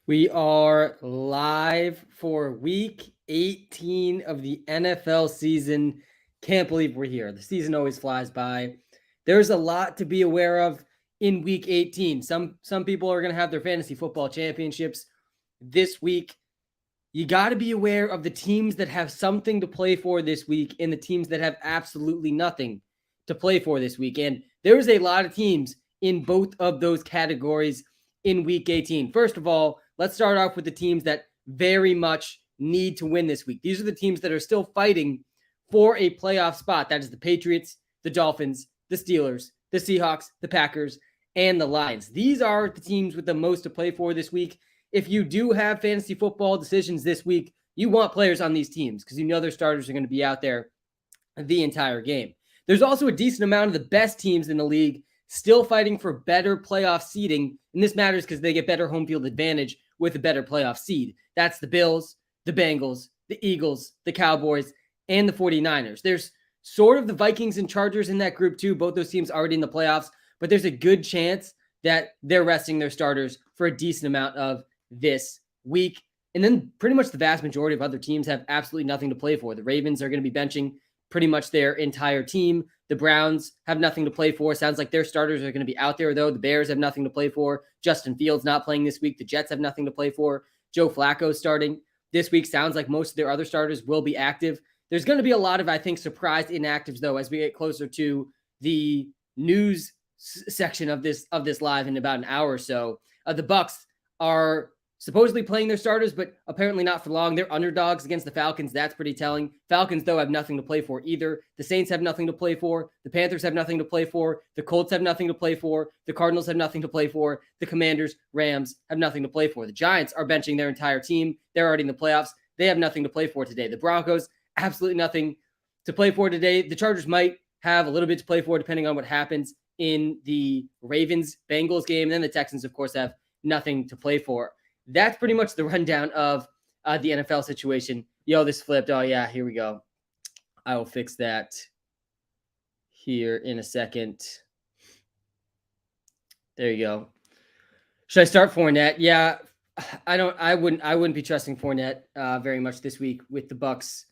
We are live for week 18 of the NFL season. Can't believe we're here. The season always flies by. There's a lot to be aware of in week 18. Some people are going to have their fantasy football championships this week. You got to be aware of the teams that have something to play for this week and the teams that have absolutely nothing to play for this week. And there's a lot of teams in both of those categories in week 18. First of all, let's start off with the teams that very much need to win this week. These are the teams that are still fighting for a playoff spot. That is the Patriots, the Dolphins, the Steelers, the Seahawks, the Packers, and the Lions. These are the teams with the most to play for this week. If you do have fantasy football decisions this week, you want players on these teams because you know their starters are going to be out there the entire game. There's also a decent amount of the best teams in the league still fighting for better playoff seeding, and this matters because they get better home field advantage with a better playoff seed. That's the Bills, the Bengals, the Eagles, the Cowboys, and the 49ers. There's sort of the Vikings and Chargers in that group too. Both those teams already in the playoffs, but there's a good chance that they're resting their starters for a decent amount of this week. And then pretty much the vast majority of other teams have absolutely nothing to play for. The Ravens are going to be benching pretty much their entire team. The Browns have nothing to play for. Sounds like their starters are going to be out there, though. The Bears have nothing to play for. Justin Fields not playing this week. The Jets have nothing to play for. Joe Flacco starting this week. Sounds like most of their other starters will be active. There's going to be a lot of, I think, surprised inactives, though, as we get closer to the news section of this live in about an hour or so. The Bucs are supposedly playing their starters, but apparently not for long. They're underdogs against the Falcons. That's pretty telling. Falcons, though, have nothing to play for either. The Saints have nothing to play for. The Panthers have nothing to play for. The Colts have nothing to play for. The Cardinals have nothing to play for. The Commanders, Rams have nothing to play for. The Giants are benching their entire team. They're already in the playoffs. They have nothing to play for today. The Broncos, absolutely nothing to play for today. The Chargers might have a little bit to play for depending on what happens in the Ravens-Bengals game. And then the Texans, of course, have nothing to play for. That's pretty much the rundown of the NFL situation. Yo, this flipped. Oh, yeah, here we go. I will fix that here in a second. There you go. Should I start Fournette? Yeah, I wouldn't be trusting Fournette very much this week with the Bucs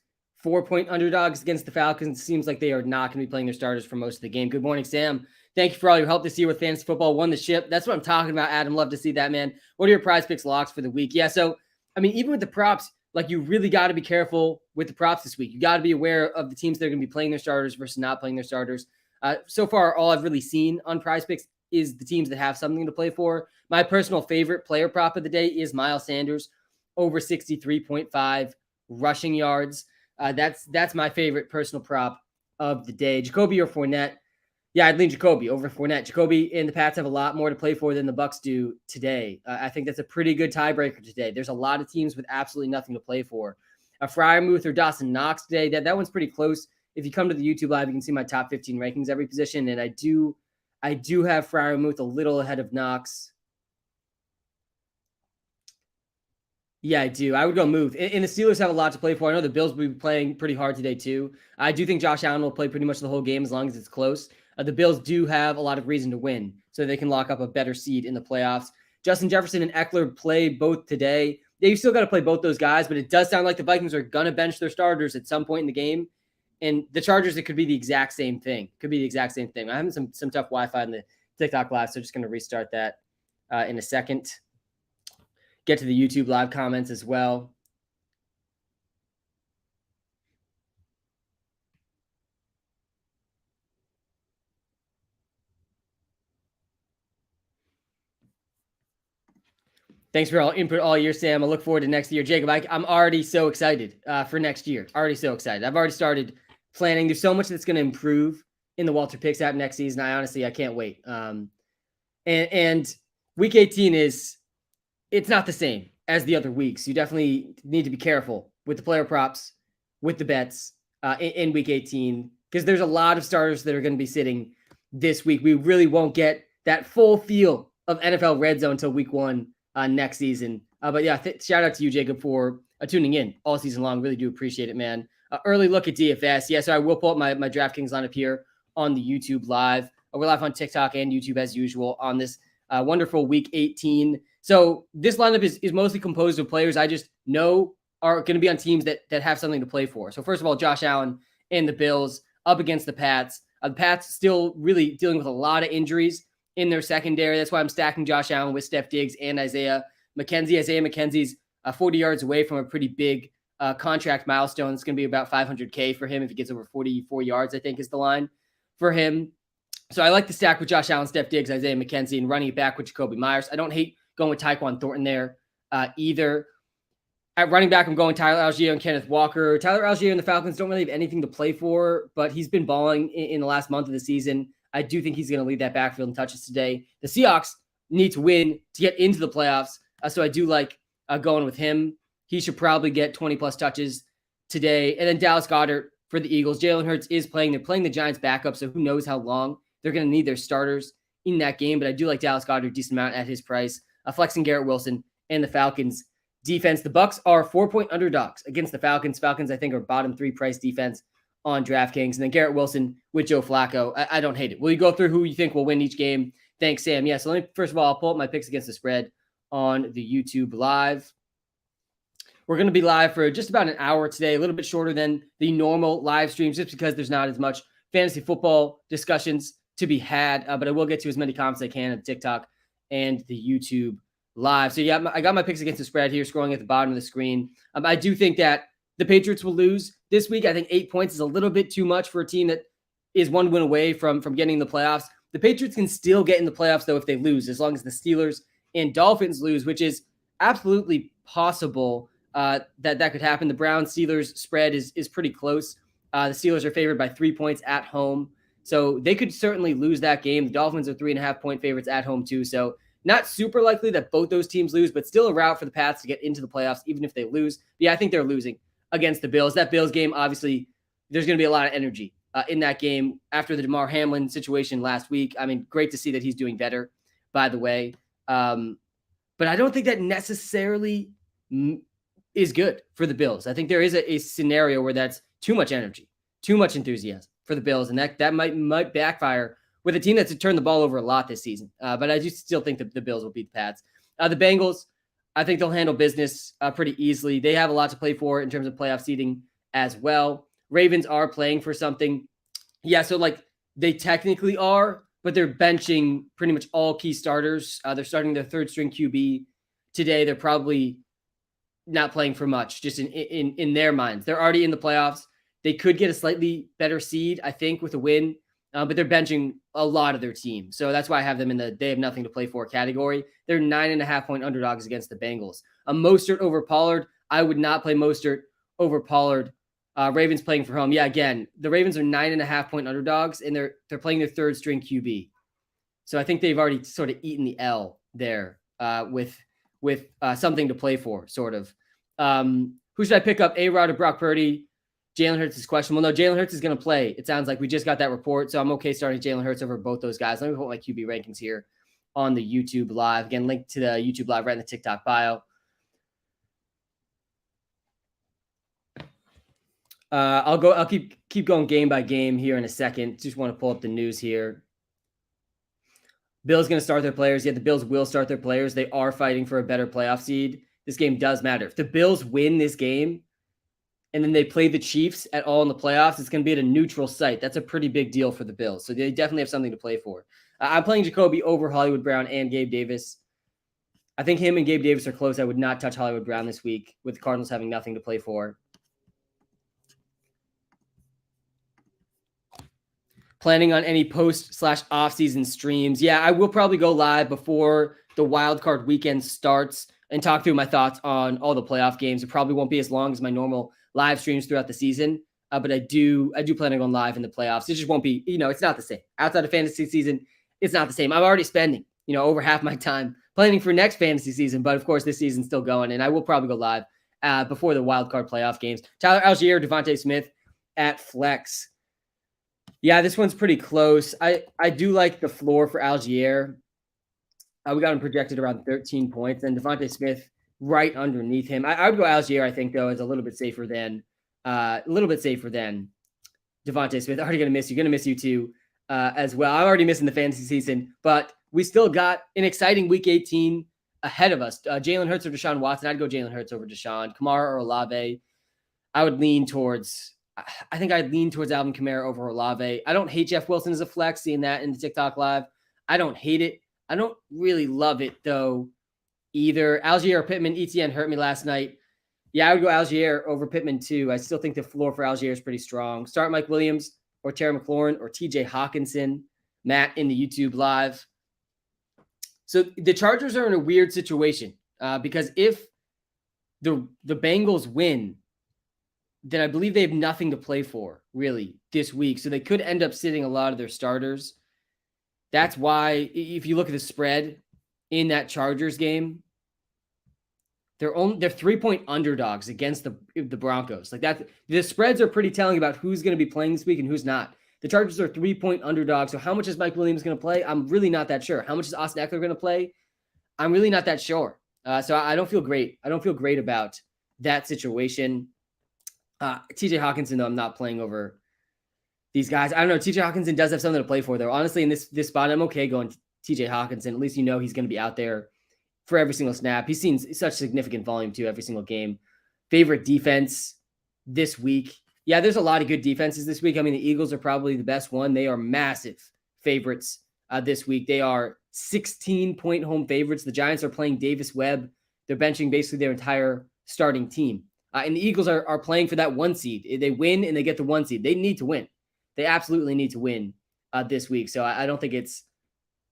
4-point underdogs against the Falcons. Seems like they are not going to be playing their starters for most of the game. Good morning, Sam. Thank you for all your help this year with fantasy football. Won the ship. That's what I'm talking about, Adam. Love to see that, man. What are your prize picks locks for the week? Yeah, so, I mean, even with the props, like you really got to be careful with the props this week. You got to be aware of the teams that are going to be playing their starters versus not playing their starters. So far, all I've really seen on prize picks is the teams that have something to play for. My personal favorite player prop of the day is Miles Sanders, over 63.5 rushing yards. That's my favorite personal prop of the day. Jacoby or Fournette? Yeah, I'd lean Jacoby over Fournette. Jacoby and the Pats have a lot more to play for than the Bucs do today. I think that's a pretty good tiebreaker today. There's a lot of teams with absolutely nothing to play for. Freiermuth or Dawson Knox today. That one's pretty close. If you come to the YouTube live, you can see my top 15 rankings every position, and I do have Freiermuth a little ahead of Knox. Yeah, I do. I would go move. And the Steelers have a lot to play for. I know the Bills will be playing pretty hard today, too. I do think Josh Allen will play pretty much the whole game as long as it's close. The Bills do have a lot of reason to win, so they can lock up a better seed in the playoffs. Justin Jefferson and Eckler play both today. Yeah, you still got to play both those guys, but it does sound like the Vikings are going to bench their starters at some point in the game. And the Chargers, it could be the exact same thing. I'm having some tough Wi-Fi in the TikTok live, so just going to restart that in a second. Get to the YouTube live comments as well. Thanks for all input all year, Sam. I look forward to next year. Jacob, I'm already so excited for next year. Already so excited. I've already started planning. There's so much that's going to improve in the WalterPicks app next season. I can't wait. And week 18 it's not the same as the other weeks. You definitely need to be careful with the player props, with the bets in week 18, because there's a lot of starters that are going to be sitting this week. We really won't get that full feel of NFL Red Zone until week 1 next season. But yeah, shout out to you, Jacob, for tuning in all season long. Really do appreciate it, man. Early look at DFS. Yeah, so I will pull up my DraftKings lineup here on the YouTube live. We're live on TikTok and YouTube as usual on this wonderful week 18 So this lineup is mostly composed of players I just know are going to be on teams that have something to play for. So first of all, Josh Allen and the Bills up against the Pats. The Pats still really dealing with a lot of injuries in their secondary. That's why I'm stacking Josh Allen with Steph Diggs and Isaiah McKenzie. Isaiah McKenzie's 40 yards away from a pretty big contract milestone. It's going to be about $500K for him if he gets over 44 yards, I think is the line for him. So I like the stack with Josh Allen, Steph Diggs, Isaiah McKenzie, and running it back with Jacoby Myers. I don't hate going with Tyquan Thornton there either. At running back, I'm going Tyler Algier and Kenneth Walker. Tyler Algier and the Falcons don't really have anything to play for, but he's been balling in the last month of the season. I do think he's going to lead that backfield in touches today. The Seahawks need to win to get into the playoffs, so I do like going with him. He should probably get 20-plus touches today. And then Dallas Goedert for the Eagles. Jalen Hurts is playing. They're playing the Giants backup, so who knows how long they're going to need their starters in that game. But I do like Dallas Goedert a decent amount at his price. Flexing Garrett Wilson and the Falcons defense. The Bucs are 4-point underdogs against the Falcons. Falcons, I think, are bottom 3 price defense on DraftKings. And then Garrett Wilson with Joe Flacco. I don't hate it. Will you go through who you think will win each game? Thanks, Sam. Yeah, so let me, first of all, I'll pull up my picks against the spread on the YouTube Live. We're going to be live for just about an hour today, a little bit shorter than the normal live streams, just because there's not as much fantasy football discussions to be had. But I will get to as many comments as I can on TikTok and the YouTube Live. So yeah, I got my picks against the spread here, scrolling at the bottom of the screen. I do think that the Patriots will lose this week. I think 8 points is a little bit too much for a team that is one win away from getting in the playoffs. The Patriots can still get in the playoffs, though, if they lose, as long as the Steelers and Dolphins lose, which is absolutely possible that could happen. The Browns-Steelers spread is pretty close. The Steelers are favored by 3 points at home, so they could certainly lose that game. The Dolphins are 3.5-point favorites at home, too, so not super likely that both those teams lose, but still a route for the Pats to get into the playoffs, even if they lose. But yeah, I think they're losing against the Bills. That Bills game, obviously, there's going to be a lot of energy in that game after the DeMar Hamlin situation last week. I mean, great to see that he's doing better, by the way. But I don't think that necessarily is good for the Bills. I think there is a scenario where that's too much energy, too much enthusiasm for the Bills, and that might backfire with a team that's turned the ball over a lot this season. But I do still think that the Bills will beat the Pats. The Bengals, I think they'll handle business pretty easily. They have a lot to play for in terms of playoff seeding as well. Ravens are playing for something. Yeah, so like they technically are, but they're benching pretty much all key starters. They're starting their third string QB today. They're probably not playing for much, just in their minds. They're already in the playoffs. They could get a slightly better seed, I think, with a win. But they're benching a lot of their team. So that's why I have them in the they have nothing to play for category. They're 9.5-point underdogs against the Bengals. Mostert over Pollard. I would not play Mostert over Pollard. Ravens playing for home. Yeah, again, the Ravens are 9.5-point underdogs, and they're playing their third string QB. So I think they've already sort of eaten the L there with something to play for, sort of. Who should I pick up? A-Rod or Brock Purdy? Jalen Hurts is questionable. No, Jalen Hurts is going to play. It sounds like we just got that report, so I'm okay starting Jalen Hurts over both those guys. Let me put my QB rankings here on the YouTube Live. Again, link to the YouTube Live right in the TikTok bio. I'll keep going game by game here in a second. Just want to pull up the news here. Bills going to start their players. Yeah, the Bills will start their players. They are fighting for a better playoff seed. This game does matter. If the Bills win this game, and then they play the Chiefs at all in the playoffs, it's going to be at a neutral site. That's a pretty big deal for the Bills. So they definitely have something to play for. I'm playing Jacoby over Hollywood Brown and Gabe Davis. I think him and Gabe Davis are close. I would not touch Hollywood Brown this week with the Cardinals having nothing to play for. Planning on any post/off-season streams? Yeah, I will probably go live before the wild card weekend starts and talk through my thoughts on all the playoff games. It probably won't be as long as my normal live streams throughout the season, but I do plan on going live in the playoffs. It just won't be, it's not the same. Outside of fantasy season, it's not the same. I'm already spending, over half my time planning for next fantasy season, but of course this season's still going, and I will probably go live before the wild card playoff games. Tyler Algier, Devontae Smith at flex. Yeah, this one's pretty close. I do like the floor for Algier. We got him projected around 13 points, and Devontae Smith right underneath him. I would go Algier, I think, though, is a little bit safer than Devontae Smith. Already going to miss you too as well. I'm already missing the fantasy season, but we still got an exciting Week 18 ahead of us. Jalen Hurts or Deshaun Watson. I'd go Jalen Hurts over Deshaun. Kamara or Olave. I would lean towards. I think I'd lean towards Alvin Kamara over Olave. I don't hate Jeff Wilson as a flex. Seeing that in the TikTok live, I don't hate it. I don't really love it though. Either Algier or Pittman. ETN hurt me last night. Yeah, I would go Algier over Pittman too. I still think the floor for Algier is pretty strong. Start Mike Williams or Terry McLaurin or TJ Hawkinson. Matt in the YouTube live. So the Chargers are in a weird situation because if the Bengals win, then I believe they have nothing to play for really this week. So they could end up sitting a lot of their starters. That's why if you look at the spread in that Chargers game, they're 3-point underdogs against the Broncos. Like that, the spreads are pretty telling about who's going to be playing this week and who's not. The Chargers are 3-point underdogs. So how much is Mike Williams going to play? I'm really not that sure. How much is Austin Eckler going to play? I'm really not that sure. So I don't feel great. I don't feel great about that situation. TJ Hawkinson, though, I'm not playing over these guys. I don't know. TJ Hawkinson does have something to play for, though. Honestly, in this spot, I'm okay going TJ Hawkinson. At least you know he's going to be out there for every single snap. He's seen such significant volume, too, every single game. Favorite defense this week. Yeah, there's a lot of good defenses this week. I mean, the Eagles are probably the best one. They are massive favorites this week. They are 16-point home favorites. The Giants are playing Davis Webb. They're benching basically their entire starting team. And the Eagles are playing for that 1 seed. They win and they get the 1 seed. They need to win. They absolutely need to win this week. So I don't think it's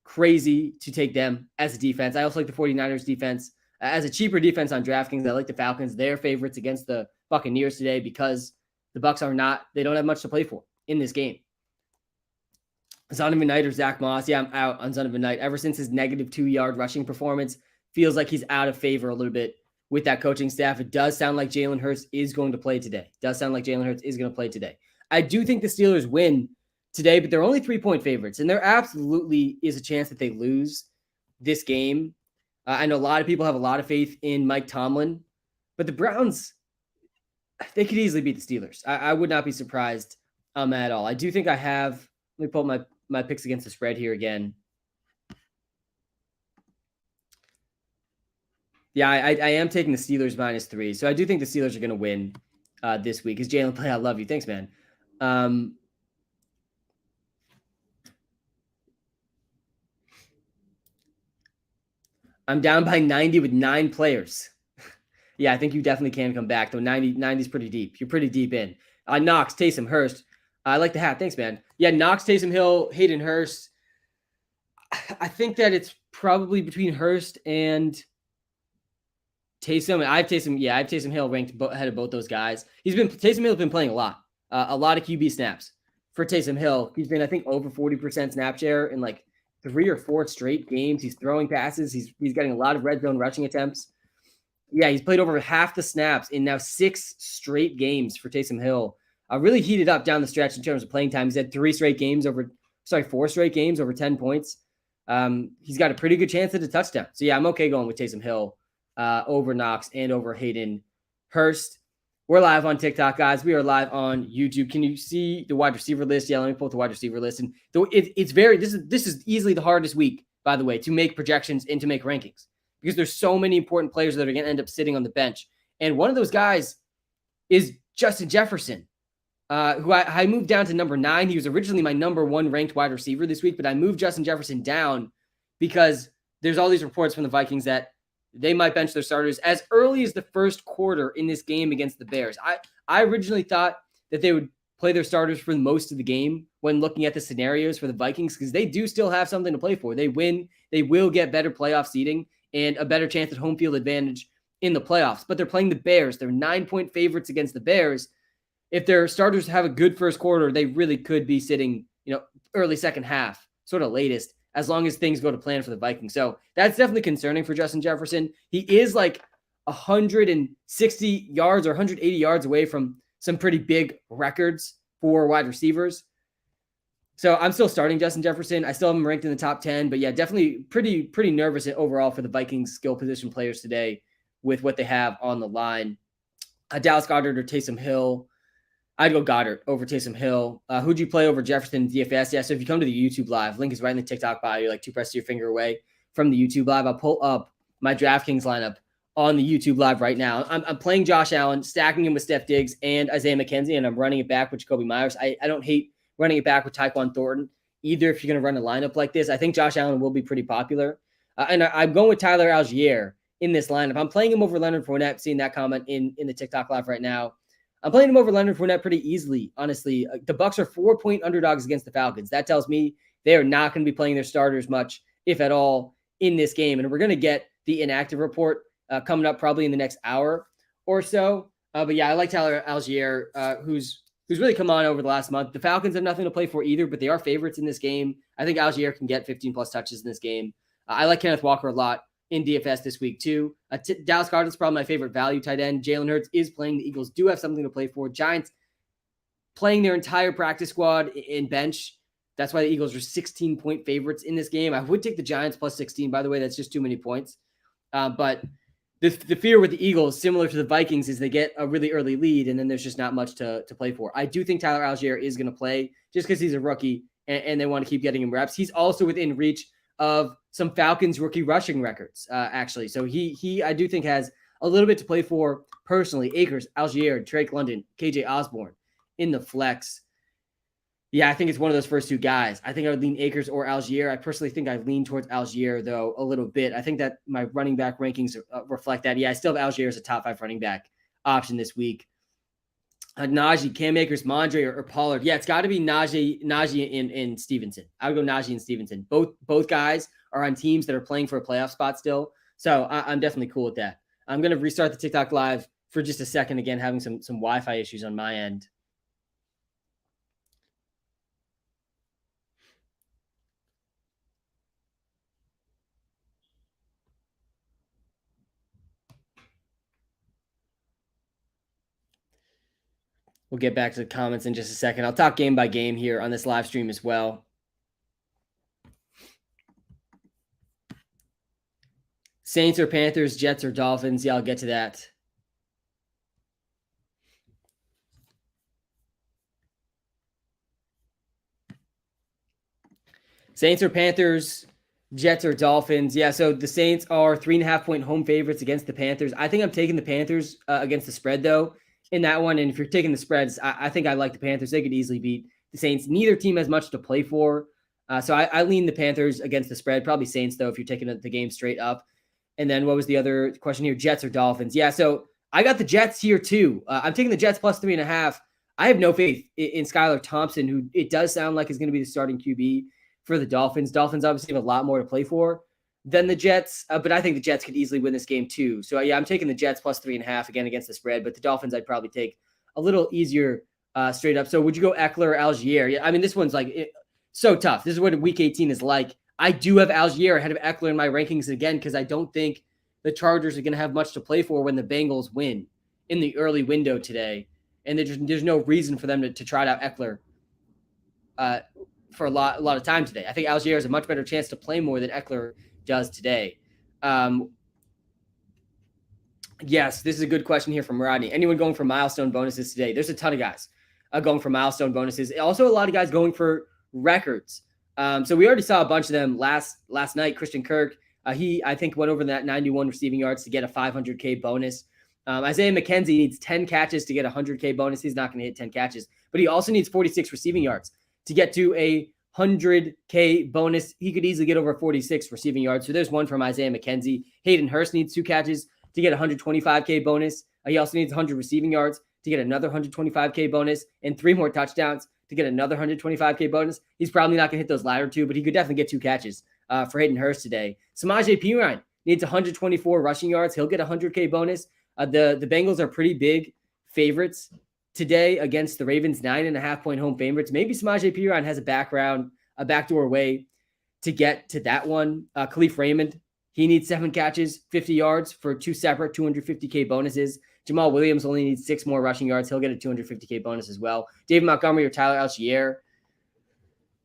crazy to take them as a defense. I also like the 49ers defense. As a cheaper defense on DraftKings, I like the Falcons. They're favorites against the Buccaneers today because the Bucs they don't have much to play for in this game. Zonovan Knight or Zach Moss. Yeah, I'm out on Zonovan Knight. Ever since his negative 2-yard rushing performance, feels like he's out of favor a little bit with that coaching staff. It does sound like Jalen Hurts is going to play today. I do think the Steelers win today, but they're only 3-point favorites, and there absolutely is a chance that they lose this game. I know a lot of people have a lot of faith in Mike Tomlin, but the Browns, they could easily beat the Steelers. I would not be surprised at all. I do think I have – let me pull up my picks against the spread here again. Yeah, I am taking the Steelers -3. So I do think the Steelers are going to win this week. Is Jalen play? I love you. Thanks, man. I'm down by 90 with 9 players. Yeah, I think you definitely can come back, though. 90 is pretty deep. You're pretty deep in. Knox, Taysom, Hurst. I like the hat. Thanks, man. Yeah, Knox, Taysom Hill, Hayden Hurst. I think that it's probably between Hurst and Taysom. I have Taysom Hill ranked ahead of both those guys. Taysom Hill's been playing a lot of QB snaps for Taysom Hill. He's been, I think, over 40% snap share in like 3 or 4 straight games. He's throwing passes. He's getting a lot of red zone rushing attempts. Yeah, he's played over half the snaps in now 6 straight games for Taysom Hill. Really heated up down the stretch in terms of playing time. He's had 4 straight games over 10 points. He's got a pretty good chance at a touchdown. So yeah, I'm okay going with Taysom Hill over Knox and over Hayden Hurst. We're live on TikTok, guys. We are live on YouTube. Can you see the wide receiver list? Yeah, let me pull up the wide receiver list. And this is easily the hardest week, by the way, to make projections and to make rankings because there's so many important players that are going to end up sitting on the bench. And one of those guys is Justin Jefferson, who I moved down to number 9. He was originally my number 1 ranked wide receiver this week, but I moved Justin Jefferson down because there's all these reports from the Vikings that they might bench their starters as early as the first quarter in this game against the Bears. I originally thought that they would play their starters for most of the game when looking at the scenarios for the Vikings because they do still have something to play for. They win, they will get better playoff seeding and a better chance at home field advantage in the playoffs. But they're playing the Bears. They're 9-point favorites against the Bears. If their starters have a good first quarter, they really could be sitting, early second half, sort of latest, as long as things go to plan for the Vikings. So that's definitely concerning for Justin Jefferson. He is like 160 yards or 180 yards away from some pretty big records for wide receivers. So I'm still starting Justin Jefferson. I still have him ranked in the top 10, but yeah, definitely pretty nervous overall for the Vikings skill position players today with what they have on the line. Dallas Goedert or Taysom Hill. I'd go Goddard over Taysom Hill. Who'd you play over Jefferson DFS? Yeah, so if you come to the YouTube live, link is right in the TikTok bio. You're like 2 presses of your finger away from the YouTube live. I'll pull up my DraftKings lineup on the YouTube live right now. I'm playing Josh Allen, stacking him with Steph Diggs and Isaiah McKenzie, and I'm running it back with Jacoby Myers. I don't hate running it back with Tyquan Thornton either if you're going to run a lineup like this. I think Josh Allen will be pretty popular. And I'm going with Tyler Algier in this lineup. I'm playing him over Leonard Fournette, seeing that comment in the TikTok live right now. I'm playing him over Leonard Fournette pretty easily, honestly. The Bucs are 4-point underdogs against the Falcons. That tells me they are not going to be playing their starters much, if at all, in this game. And we're going to get the inactive report coming up probably in the next hour or so. But yeah, I like Tyler Algier, who's really come on over the last month. The Falcons have nothing to play for either, but they are favorites in this game. I think Algier can get 15-plus touches in this game. I like Kenneth Walker a lot in DFS this week too. Dallas Cardinals probably my favorite value tight end. Jalen Hurts is playing. The Eagles do have something to play for. Giants playing their entire practice squad in bench. That's why the Eagles are 16-point favorites in this game. I would take the Giants plus 16, by the way. That's just too many points. But the fear with the Eagles, similar to the Vikings, is they get a really early lead, and then there's just not much to play for. I do think Tyler Algier is going to play just because he's a rookie, and they want to keep getting him reps. He's also within reach of some Falcons rookie rushing records, actually. So he I do think has a little bit to play for personally. Akers, Algier, Drake London, KJ Osborne in the flex. Yeah, I think it's one of those first two guys. I think I would lean Akers or Algier. I personally think I lean towards Algier, though, a little bit. I think that my running back rankings reflect that. Yeah, I still have Algier as a top 5 running back option this week. Najee, Cam Akers, Mondre, or Pollard. Yeah, it's got to be Najee and Stevenson. I would go Najee and Stevenson. Both guys are on teams that are playing for a playoff spot still. So I'm definitely cool with that. I'm going to restart the TikTok live for just a second again, having some Wi-Fi issues on my end. We'll get back to the comments in just a second. I'll talk game by game here on this live stream as well. Saints or Panthers, Jets or Dolphins. Yeah, I'll get to that. Saints or Panthers, Jets or Dolphins. Yeah, so the Saints are 3.5-point home favorites against the Panthers. I think I'm taking the Panthers against the spread, though, in that one. And if you're taking the spreads, I think I like the Panthers. They could easily beat the Saints. Neither team has much to play for. So I lean the Panthers against the spread. Probably Saints, though, if you're taking the game straight up. And then what was the other question here? Jets or Dolphins? Yeah, so I got the Jets here, too. I'm taking the Jets plus 3.5. I have no faith in Skylar Thompson, who it does sound like is going to be the starting QB for the Dolphins. Dolphins obviously have a lot more to play for than the Jets, but I think the Jets could easily win this game too. So yeah, I'm taking the Jets plus 3.5 again against the spread, but the Dolphins I'd probably take a little easier straight up. So would you go Eckler or Algier? Yeah, I mean, this one's like so tough. This is what week 18 is like. I do have Algier ahead of Eckler in my rankings again because I don't think the Chargers are going to have much to play for when the Bengals win in the early window today. And there's no reason for them to try out Eckler for a lot of time today. I think Algier has a much better chance to play more than Eckler does today. Yes, this is a good question here from Rodney. Anyone going for milestone bonuses today? There's a ton of guys going for milestone bonuses. Also, a lot of guys going for records. So we already saw a bunch of them last night. Christian Kirk, he I think went over that 91 receiving yards to get a 500K bonus. Isaiah McKenzie needs 10 catches to get a 100K bonus. He's not going to hit 10 catches, but he also needs 46 receiving yards to get to a 100K bonus. He could easily get over 46 receiving yards. So there's one from Isaiah McKenzie. Hayden Hurst needs 2 catches to get a 125K bonus. He also needs 100 receiving yards to get another 125K bonus and 3 more touchdowns to get another 125K bonus. He's probably not going to hit those latter 2, but he could definitely get 2 catches for Hayden Hurst today. Samaje Perine needs 124 rushing yards. He'll get a 100K bonus. The Bengals are pretty big favorites today against the Ravens, 9.5-point home favorites. Maybe Samaje Perine has a backdoor way to get to that one. Khalif Raymond, he needs 7 catches, 50 yards for 2 separate 250K bonuses. Jamal Williams only needs 6 more rushing yards. He'll get a 250K bonus as well. David Montgomery or Tyler Algier.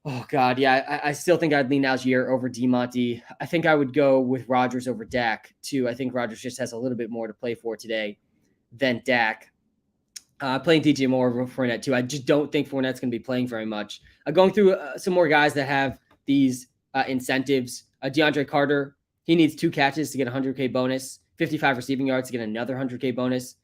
Oh, God, yeah, I still think I'd lean Algier over DeMonte. I think I would go with Rodgers over Dak, too. I think Rodgers just has a little bit more to play for today than Dak. Playing DJ Moore over Fournette, too. I just don't think Fournette's going to be playing very much. Going through some more guys that have these incentives. DeAndre Carter He needs 2 catches to get a 100K bonus, 55 receiving yards to get another 100K bonus.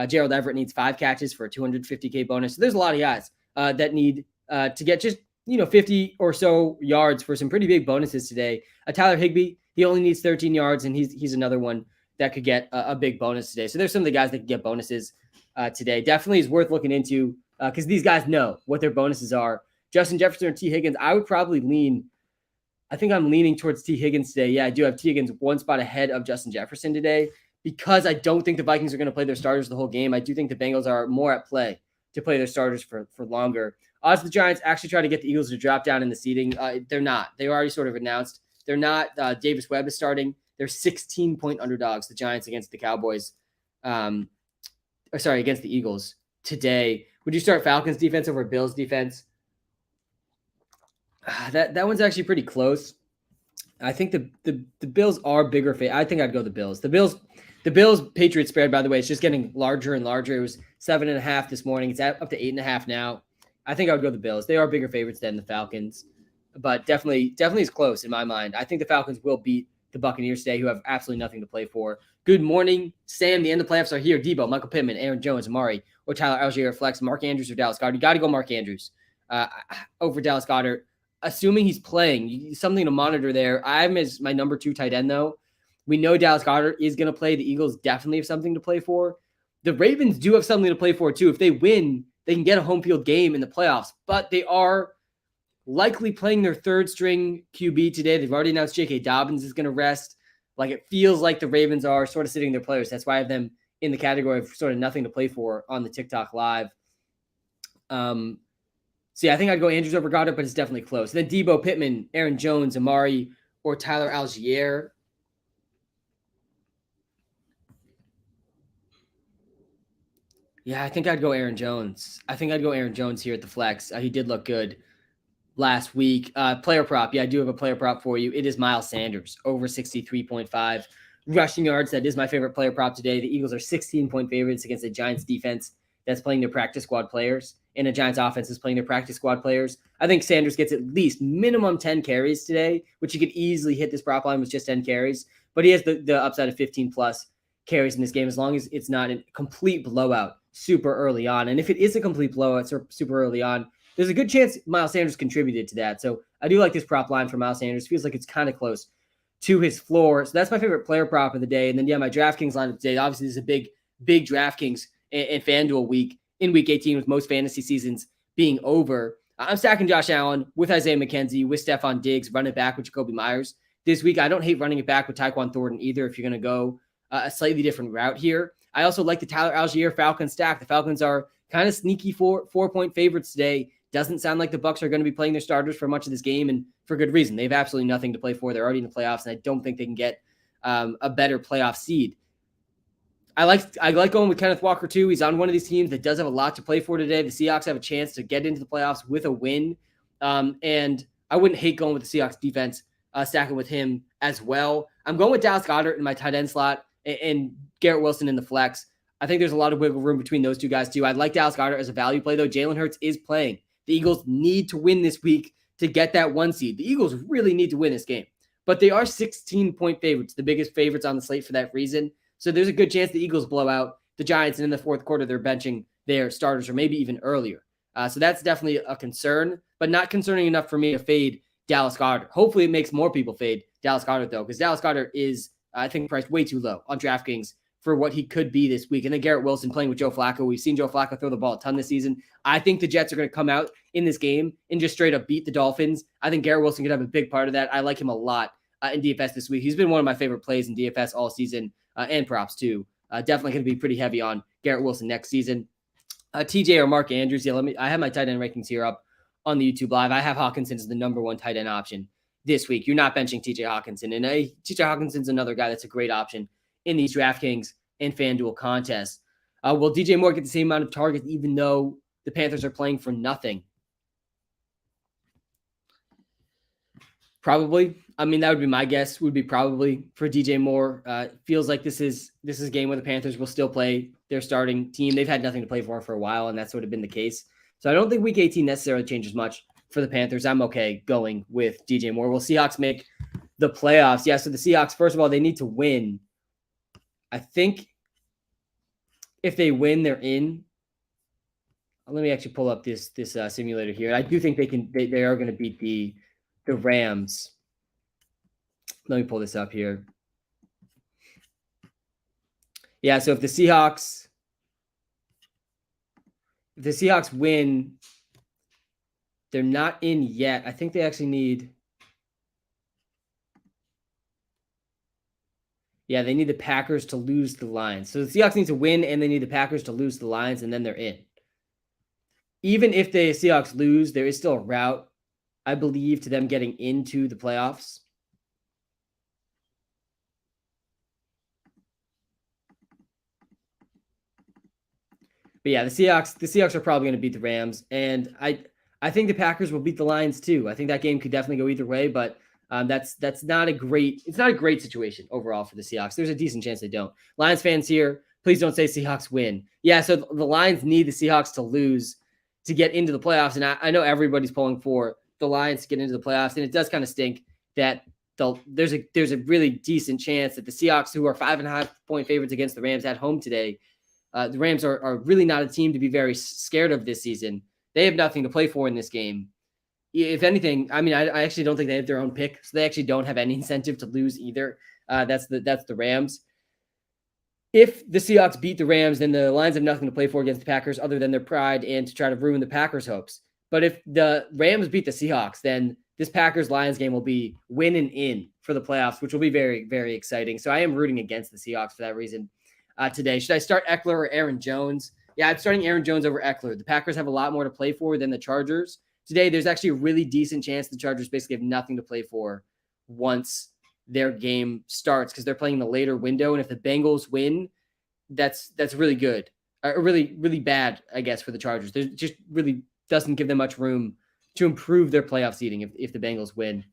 Gerald Everett needs 5 catches for a 250K bonus. So there's a lot of guys that need to get just 50 or so yards for some pretty big bonuses today. Tyler Higbee, he only needs 13 yards, and he's another one that could get a big bonus today. So there's some of the guys that could get bonuses today. Definitely is worth looking into because these guys know what their bonuses are. Justin Jefferson or T. Higgins, I would probably lean. I think I'm leaning towards T. Higgins today. Yeah, I do have T. Higgins one spot ahead of Justin Jefferson today because I don't think the Vikings are going to play their starters the whole game. I do think the Bengals are more at play to play their starters for longer. Odds the Giants actually try to get the Eagles to drop down in the seeding. They're not. They already sort of announced they're not. Davis Webb is starting. They're 16-point underdogs, the Giants against the Cowboys. Against the Eagles today. Would you start Falcons defense over Bills defense? That one's actually pretty close. I think the Bills are bigger. I think I'd go the Bills. The Bills Patriots spread, by the way, it's just getting larger and larger. It was 7.5 this morning. It's up to 8.5 now. I think I would go the Bills. They are bigger favorites than the Falcons, but definitely is close in my mind. I think the Falcons will beat the Buccaneers today, who have absolutely nothing to play for. Good morning, Sam. The end of the playoffs are here. Debo, Michael Pittman, Aaron Jones, Amari, or Tyler Algier flex, Mark Andrews or Dallas Goedert. You got to go Mark Andrews over Dallas Goedert, assuming he's playing. Something to monitor there. I have him as my number 2 tight end, though. We know Dallas Goedert is going to play. The Eagles definitely have something to play for. The Ravens do have something to play for, too. If they win, they can get a home field game in the playoffs, but they are likely playing their 3rd string QB today. They've already announced J.K. Dobbins is going to rest. Like, it feels like the Ravens are sort of sitting their players. That's why I have them in the category of sort of nothing to play for on the TikTok live. So yeah, I think I'd go Andrews over Goddard, but it's definitely close. Then Debo, Pittman, Aaron Jones, Amari, or Tyler Algier. Yeah, I think I'd go Aaron Jones. Here at the flex. He did look good last week. Player prop. Yeah, I do have a player prop for you. It is Miles Sanders over 63.5 rushing yards. That is my favorite player prop today. The Eagles are 16-point favorites against the Giants defense that's playing their practice squad players, and the Giants offense is playing their practice squad players. I think Sanders gets at least minimum 10 carries today, which he could easily hit this prop line with just 10 carries, but he has the upside of 15 plus carries in this game as long as it's not a complete blowout super early on. And if it is a complete blowout super early on, there's a good chance Miles Sanders contributed to that. So I do like this prop line for Miles Sanders. Feels like it's kind of close to his floor. So that's my favorite player prop of the day. And then, yeah, my DraftKings lineup today. Obviously, this is a big DraftKings and FanDuel week in Week 18 with most fantasy seasons being over. I'm stacking Josh Allen with Isaiah McKenzie, with Stephon Diggs, running back with Jacoby Myers. This week, I don't hate running it back with Tyquan Thornton either if you're going to go a slightly different route here. I also like the Tyler Algier Falcons stack. The Falcons are kind of sneaky 4-point favorites today. Doesn't sound like the Bucs are going to be playing their starters for much of this game, and for good reason. They have absolutely nothing to play for. They're already in the playoffs, and I don't think they can get a better playoff seed. I like going with Kenneth Walker too. He's on one of these teams that does have a lot to play for today. The Seahawks have a chance to get into the playoffs with a win, and I wouldn't hate going with the Seahawks defense, stacking with him as well. I'm going with Dallas Goedert in my tight end slot and Garrett Wilson in the flex. I think there's a lot of wiggle room between those two guys too. I'd like Dallas Goedert as a value play though. Jalen Hurts is playing. The Eagles need to win this week to get that 1 seed. The Eagles really need to win this game, but they are 16-point favorites, the biggest favorites on the slate for that reason. So there's a good chance the Eagles blow out the Giants, and in the 4th quarter, they're benching their starters or maybe even earlier. So that's definitely a concern, but not concerning enough for me to fade Dallas Goedert. Hopefully it makes more people fade Dallas Goedert though, because Dallas Goedert is, I think, priced way too low on DraftKings for what he could be this week. And then Garrett Wilson playing with Joe Flacco. We've seen Joe Flacco throw the ball a ton this season. I think the Jets are going to come out in this game and just straight up beat the Dolphins. I think Garrett Wilson could have a big part of that. I like him a lot in DFS this week. He's been one of my favorite plays in DFS all season, and props too. Definitely going to be pretty heavy on Garrett Wilson next season. TJ or Mark Andrews. Yeah, I have my tight end rankings here up on the YouTube live. I have Hawkinson as the number 1 tight end option this week. You're not benching TJ Hawkinson. And TJ Hawkinson's another guy that's a great option in these DraftKings and FanDuel contests. Will DJ Moore get the same amount of targets even though the Panthers are playing for nothing? Probably. I mean, that would be my guess, would be probably for DJ Moore. Feels like this is a game where the Panthers will still play their starting team. They've had nothing to play for a while, and that's sort of been the case. So I don't think Week 18 necessarily changes much for the Panthers. I'm okay going with DJ Moore. Will Seahawks make the playoffs. Yeah, so the Seahawks, first of all, they need to win. I think if they win, they're in. Let me actually pull up this simulator here. I do think they are going to beat the Rams. Let me pull this up here. Yeah, so if the Seahawks win, they're not in yet. I think they actually need. Yeah, they need the Packers to lose the Lions. So the Seahawks need to win, and they need the Packers to lose the Lions, and then they're in. Even if the Seahawks lose, there is still a route, I believe, to them getting into the playoffs. But yeah, the Seahawks are probably going to beat the Rams, and I think the Packers will beat the Lions too. I think that game could definitely go either way, but that's not a great situation overall for the Seahawks. There's a decent chance they don't. Lions fans here, please don't say Seahawks win. Yeah, so the Lions need the Seahawks to lose to get into the playoffs, and I know everybody's pulling for the Lions to get into the playoffs, and it does kind of stink that there's a really decent chance that the Seahawks, who are 5.5-point favorites against the Rams at home today, the Rams are really not a team to be very scared of this season. They have nothing to play for in this game. If anything, I mean, I actually don't think they have their own pick, so they actually don't have any incentive to lose either. That's the Rams. If the Seahawks beat the Rams, then the Lions have nothing to play for against the Packers other than their pride and to try to ruin the Packers' hopes. But if the Rams beat the Seahawks, then this Packers-Lions game will be win and in for the playoffs, which will be very, very exciting. So I am rooting against the Seahawks for that reason today. Should I start Eckler or Aaron Jones? Yeah, I'm starting Aaron Jones over Eckler. The Packers have a lot more to play for than the Chargers. Today, there's actually a really decent chance the Chargers basically have nothing to play for once their game starts because they're playing in the later window. And if the Bengals win, that's really good. Really, really bad, I guess, for the Chargers. There just really doesn't give them much room to improve their playoff seeding if the Bengals win.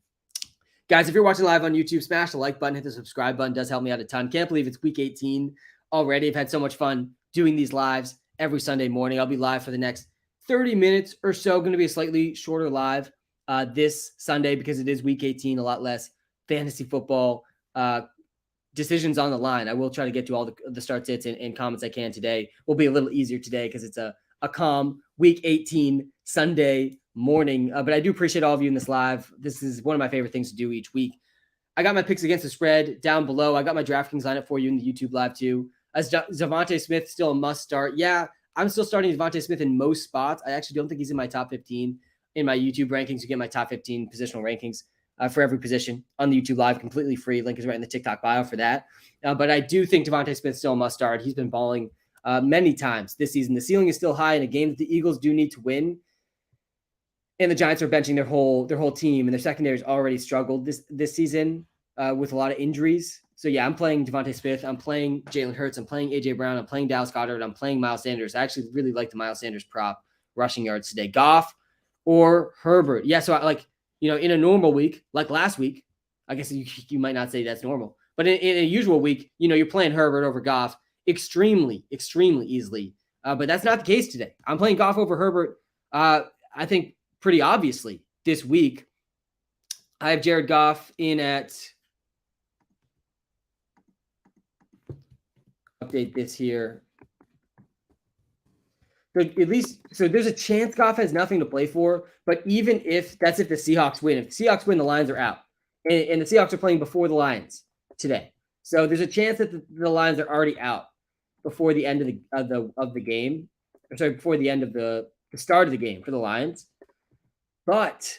Guys, if you're watching live on YouTube, smash the like button, hit the subscribe button. It does help me out a ton. Can't believe it's week 18 already. I've had so much fun doing these lives every Sunday morning. I'll be live for the next 30 minutes or so. Going to be a slightly shorter live this Sunday because it is week 18, a lot less fantasy football decisions on the line. I will try to get to all the start sits and comments I can today. Will be a little easier today because it's a calm week 18 Sunday morning. But I do appreciate all of you in this live. This is one of my favorite things to do each week. I got my picks against the spread down below. I got my DraftKings lineup for you in the YouTube live too. As Devontae Smith still a must start. Yeah, I'm still starting Devontae Smith in most spots. I actually don't think he's in my top 15 in my YouTube rankings. You get my top 15 positional rankings for every position on the YouTube live, completely free. Link is right in the TikTok bio for that. But I do think Devontae Smith still a must start. He's been balling many times this season. The ceiling is still high in a game that the Eagles do need to win. And the Giants are benching their whole team, and their secondary has already struggled this season with a lot of injuries. So yeah, I'm playing Devontae Smith. I'm playing Jalen Hurts. I'm playing AJ Brown. I'm playing Dallas Goedert. I'm playing Miles Sanders. I actually really like the Miles Sanders prop rushing yards today. Goff or Herbert. Yeah, so in a normal week, like last week, I guess you might not say that's normal, but in a usual week, you're playing Herbert over Goff extremely, extremely easily. But that's not the case today. I'm playing Goff over Herbert. I think pretty obviously this week. I have Jared Goff in at. Update this here. So there's a chance Goff has nothing to play for, but even if the Seahawks win, if the Seahawks win, the Lions are out, and the Seahawks are playing before the Lions today. So there's a chance that the Lions are already out before the end of the game, or sorry, before the end of the start of the game for the Lions. But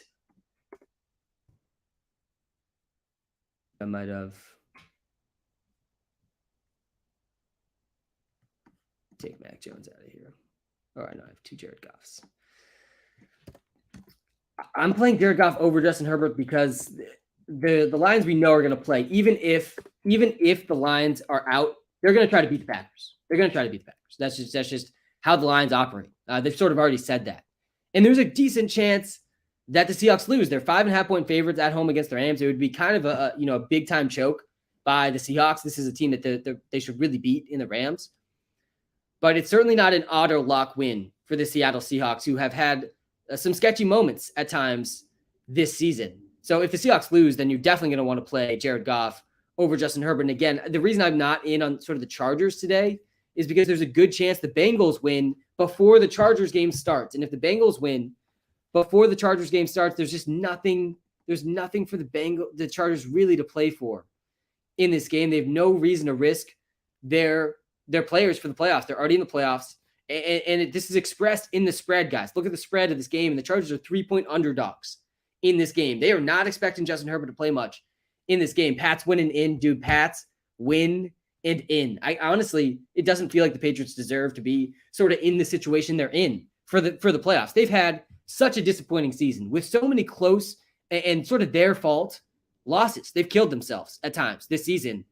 I might have. Take Mac Jones out of here. All right, now I have two Jared Goffs. I'm playing Jared Goff over Justin Herbert because the Lions we know are going to play. Even if the Lions are out, they're going to try to beat the Packers. They're going to try to beat the Packers. That's just how the Lions operate. They've sort of already said that. And there's a decent chance that the Seahawks lose. They're 5.5-point favorites at home against the Rams. It would be kind of a big time choke by the Seahawks. This is a team that they should really beat in the Rams. But it's certainly not an auto lock win for the Seattle Seahawks, who have had some sketchy moments at times this season. So if the Seahawks lose, then you're definitely going to want to play Jared Goff over Justin Herbert. And again, the reason I'm not in on sort of the Chargers today is because there's a good chance the Bengals win before the Chargers game starts. And if the Bengals win before the Chargers game starts, there's just nothing. There's nothing for the Chargers really to play for in this game. They have no reason to risk their players for the playoffs. They're already in the playoffs. And this is expressed in the spread, guys. Look at the spread of this game. And the Chargers are 3-point underdogs in this game. They are not expecting Justin Herbert to play much in this game. Pats win and in, dude. Pats win and in. I honestly, it doesn't feel like the Patriots deserve to be sort of in the situation they're in for the playoffs. They've had such a disappointing season with so many close and sort of their fault losses. They've killed themselves at times this season.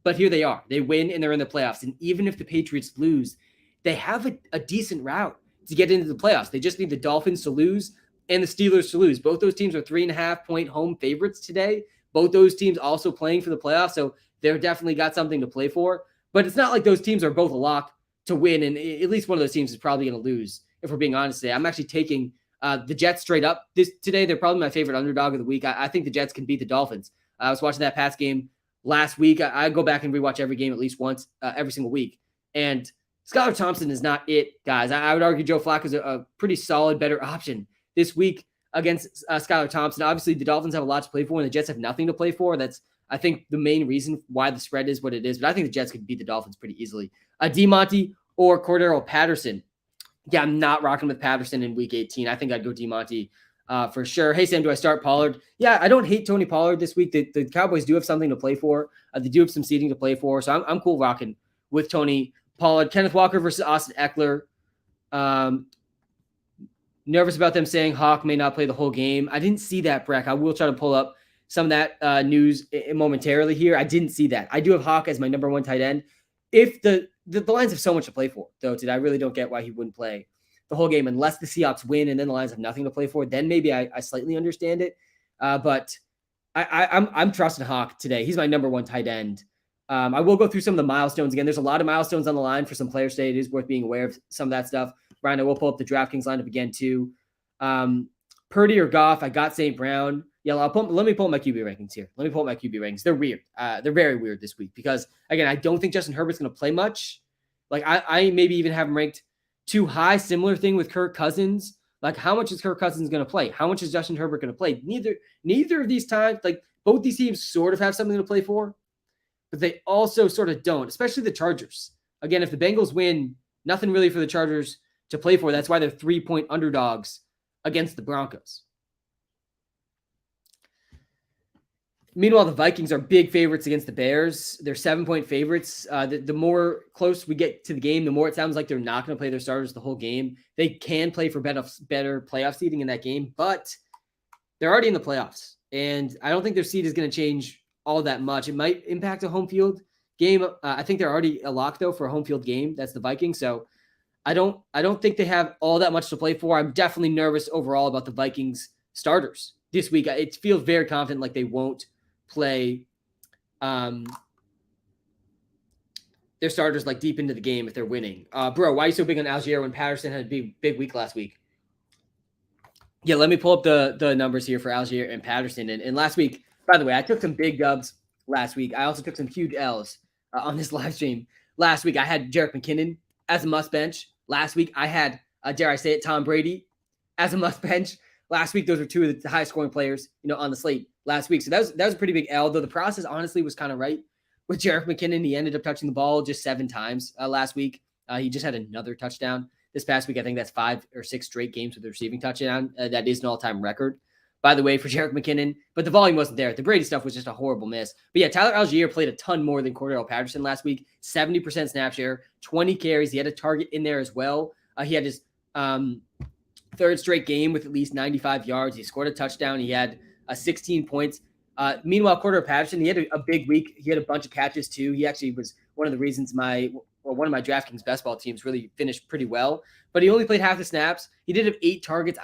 But here they are. They win and they're in the playoffs. And even if the Patriots lose, they have a decent route to get into the playoffs. They just need the Dolphins to lose and the Steelers to lose. Both those teams are 3.5-point home favorites today. Both those teams also playing for the playoffs, so they're definitely got something to play for. But it's not like those teams are both a lock to win, and at least one of those teams is probably going to lose, if we're being honest today. I'm actually taking the Jets straight up today. They're probably my favorite underdog of the week. I think the Jets can beat the Dolphins. I was watching that Pats game last week. I go back and rewatch every game at least once every single week. And Skylar Thompson is not it, guys. I would argue Joe Flacco is a pretty solid, better option this week against Skylar Thompson. Obviously, the Dolphins have a lot to play for, and the Jets have nothing to play for. That's, I think, the main reason why the spread is what it is. But I think the Jets could beat the Dolphins pretty easily. DeMonte or Cordero Patterson. Yeah, I'm not rocking with Patterson in Week 18. I think I'd go DeMonte for sure. Hey, Sam, do I start Pollard? Yeah, I don't hate Tony Pollard this week. The Cowboys do have something to play for. They do have some seeding to play for. So I'm cool rocking with Tony Pollard. Kenneth Walker versus Austin Eckler. Nervous about them saying Hawk may not play the whole game. I didn't see that, Breck. I will try to pull up some of that news momentarily here. I didn't see that. I do have Hawk as my number one tight end. If the Lions have so much to play for, though, today, I really don't get why he wouldn't play the whole game unless the Seahawks win and then the Lions have nothing to play for. Then maybe I slightly understand it. But I'm trusting Hawk today. He's my number one tight end. I will go through some of the milestones again. There's a lot of milestones on the line for some players today. It is worth being aware of some of that stuff. Brian, I will pull up the DraftKings lineup again too. Purdy or Goff, I got St. Brown. Yeah, let me pull up my QB rankings here. They're weird. They're very weird this week because, again, I don't think Justin Herbert's going to play much. Like, I maybe even have him ranked too high. Similar thing with Kirk Cousins. Like, how much is Kirk Cousins going to play? How much is Justin Herbert going to play? Neither of these times, like, both these teams sort of have something to play for, but they also sort of don't, especially the Chargers. Again, if the Bengals win, nothing really for the Chargers to play for. That's why they're 3-point underdogs against the Broncos. Meanwhile, the Vikings are big favorites against the Bears. They're 7-point favorites. The more close we get to the game, the more it sounds like they're not going to play their starters the whole game. They can play for better playoff seeding in that game, but they're already in the playoffs. And I don't think their seed is going to change all that much. It might impact a home field game. I think they're already a lock, though, for a home field game. That's the Vikings. So I don't think they have all that much to play for. I'm definitely nervous overall about the Vikings starters this week. It feels very confident like they won't play their starters like deep into the game if they're winning. Bro, why are you so big on Algier when Patterson had a big week last week? Yeah, let me pull up the numbers here for Algier and Patterson. And last week, by the way, I took some big dubs last week. I also took some huge L's on this live stream. Last week, I had Jerick McKinnon as a must bench. Last week, I had, dare I say it, Tom Brady as a must bench. Last week, those were two of the highest scoring players, on the slate last week. So that was a pretty big L, though the process honestly was kind of right with Jerick McKinnon. He ended up touching the ball just 7 times last week. He just had another touchdown this past week. I think that's 5 or 6 straight games with a receiving touchdown. That is an all-time record, by the way, for Jerick McKinnon. But the volume wasn't there. The Brady stuff was just a horrible miss. But yeah, Tyler Algier played a ton more than Cordero Patterson last week. 70% snap share, 20 carries. He had a target in there as well. He had his third straight game with at least 95 yards. He scored a touchdown. He had 16 points. Meanwhile, Cordero Patterson, he had a big week. He had a bunch of catches too. He actually was one of the reasons one of my DraftKings best ball teams really finished pretty well. But he only played half the snaps. He did have 8 targets.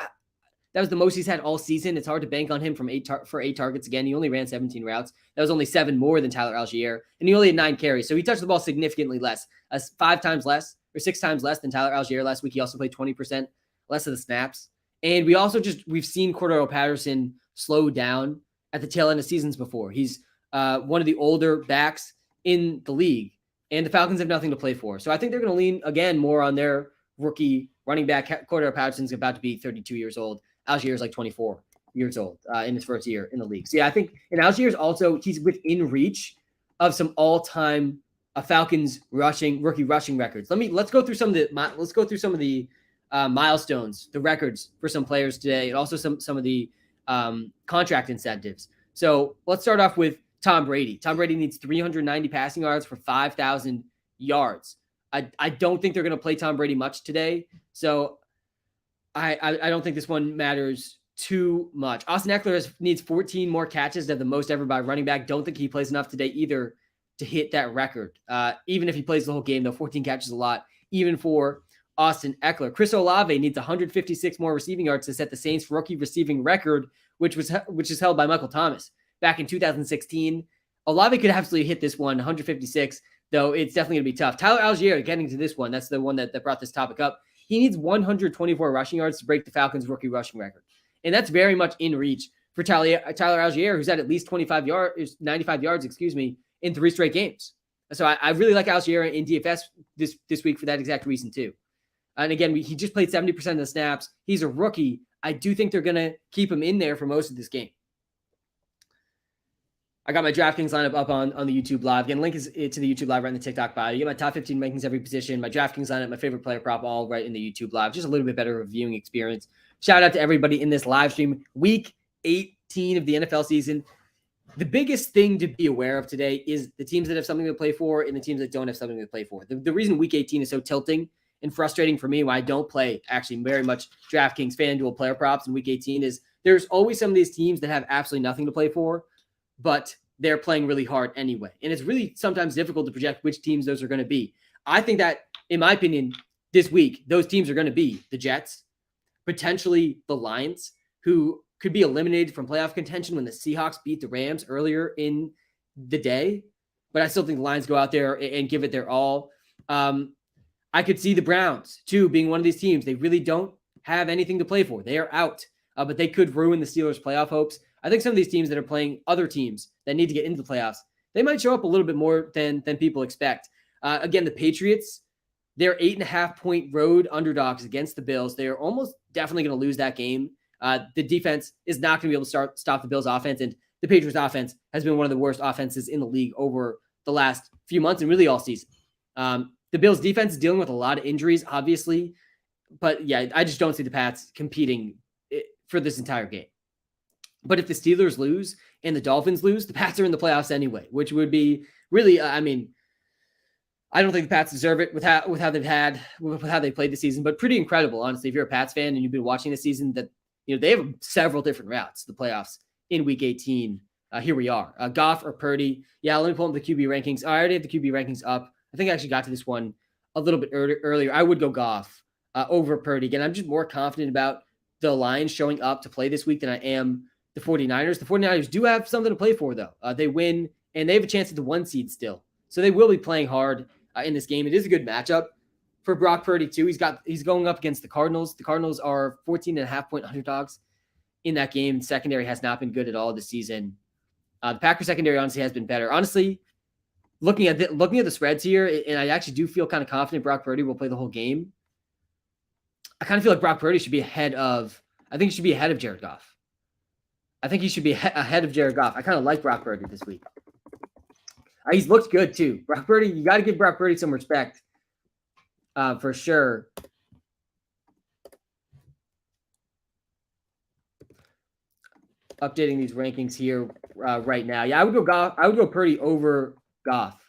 That was the most he's had all season. It's hard to bank on him from 8 targets again. He only ran 17 routes. That was only 7 more than Tyler Algier. And he only had 9 carries. So he touched the ball significantly less, 5 times less or 6 times less than Tyler Algier last week. He also played 20% less of the snaps. And we've seen Cordero Patterson slow down at the tail end of seasons before. He's one of the older backs in the league, and the Falcons have nothing to play for. So I think they're going to lean again more on their rookie running back. Cordero Patterson's about to be 32 years old. Algier is like 24 years old in his first year in the league. So yeah, I think, and Algier's also, he's within reach of some all-time Falcons rookie rushing records. Let's go through some of the milestones, the records for some players today, and also some of the contract incentives. So let's start off with Tom Brady. Tom Brady needs 390 passing yards for 5,000 yards. I don't think they're going to play Tom Brady much today. So I don't think this one matters too much. Austin Eckler needs 14 more catches to have the most ever by running back. Don't think he plays enough today either to hit that record. Even if he plays the whole game, though, 14 catches is a lot, even for Austin Eckler. Chris Olave needs 156 more receiving yards to set the Saints rookie receiving record, which is held by Michael Thomas back in 2016. Olave could absolutely hit this one, 156, though it's definitely going to be tough. Tyler Algier, getting to this one, that's the one that brought this topic up. He needs 124 rushing yards to break the Falcons rookie rushing record. And that's very much in reach for Tyler Algier, who's at least 95 yards, in 3 straight games. So I really like Algier in DFS this week for that exact reason too. And again, he just played 70% of the snaps. He's a rookie. I do think they're going to keep him in there for most of this game. I got my DraftKings lineup up on the YouTube Live. Again, link is to the YouTube Live right in the TikTok bio. You get my top 15 rankings every position, my DraftKings lineup, my favorite player prop, all right in the YouTube Live. Just a little bit better viewing experience. Shout out to everybody in this live stream. Week 18 of the NFL season. The biggest thing to be aware of today is the teams that have something to play for and the teams that don't have something to play for. The reason Week 18 is so tilting and frustrating for me, why I don't play actually very much DraftKings FanDuel player props in Week 18, is there's always some of these teams that have absolutely nothing to play for, but they're playing really hard anyway. And it's really sometimes difficult to project which teams those are going to be. I think that, in my opinion, this week, those teams are going to be the Jets, potentially the Lions, who could be eliminated from playoff contention when the Seahawks beat the Rams earlier in the day. But I still think the Lions go out there and give it their all. I could see the Browns, too, being one of these teams. They really don't have anything to play for. They are out, but they could ruin the Steelers' playoff hopes. I think some of these teams that are playing other teams that need to get into the playoffs, they might show up a little bit more than people expect. Again, the Patriots, they're 8.5-point road underdogs against the Bills. They're almost definitely going to lose that game. The defense is not going to be able to stop the Bills' offense, and the Patriots' offense has been one of the worst offenses in the league over the last few months and really all season. The Bills' defense is dealing with a lot of injuries, obviously, but yeah, I just don't see the Pats competing for this entire game. But if the Steelers lose and the Dolphins lose, the Pats are in the playoffs anyway, which would be really, I don't think the Pats deserve it with how they played this season, but pretty incredible, honestly. If you're a Pats fan and you've been watching this season, that they have several different routes to the playoffs in Week 18. Here we are, Goff or Purdy. Yeah, let me pull up the QB rankings. I already have the QB rankings up. I think I actually got to this one a little bit earlier. I would go Goff over Purdy. Again, I'm just more confident about the Lions showing up to play this week than I am the 49ers. The 49ers do have something to play for, though. They win, and they have a chance at the 1 seed still. So they will be playing hard in this game. It is a good matchup for Brock Purdy, too. He's going up against the Cardinals. The Cardinals are 14.5-point underdogs in that game. Secondary has not been good at all this season. The Packers secondary honestly has been better. Honestly, looking at the spreads here, and I actually do feel kind of confident Brock Purdy will play the whole game. I kind of feel like Brock Purdy should be ahead of Jared Goff. I think he should be ahead of Jared Goff. I kind of like Brock Purdy this week. He's looked good too. Brock Purdy, you got to give Brock Purdy some respect for sure. Updating these rankings here right now. Yeah, I would go Goff. I would go Purdy over Goff.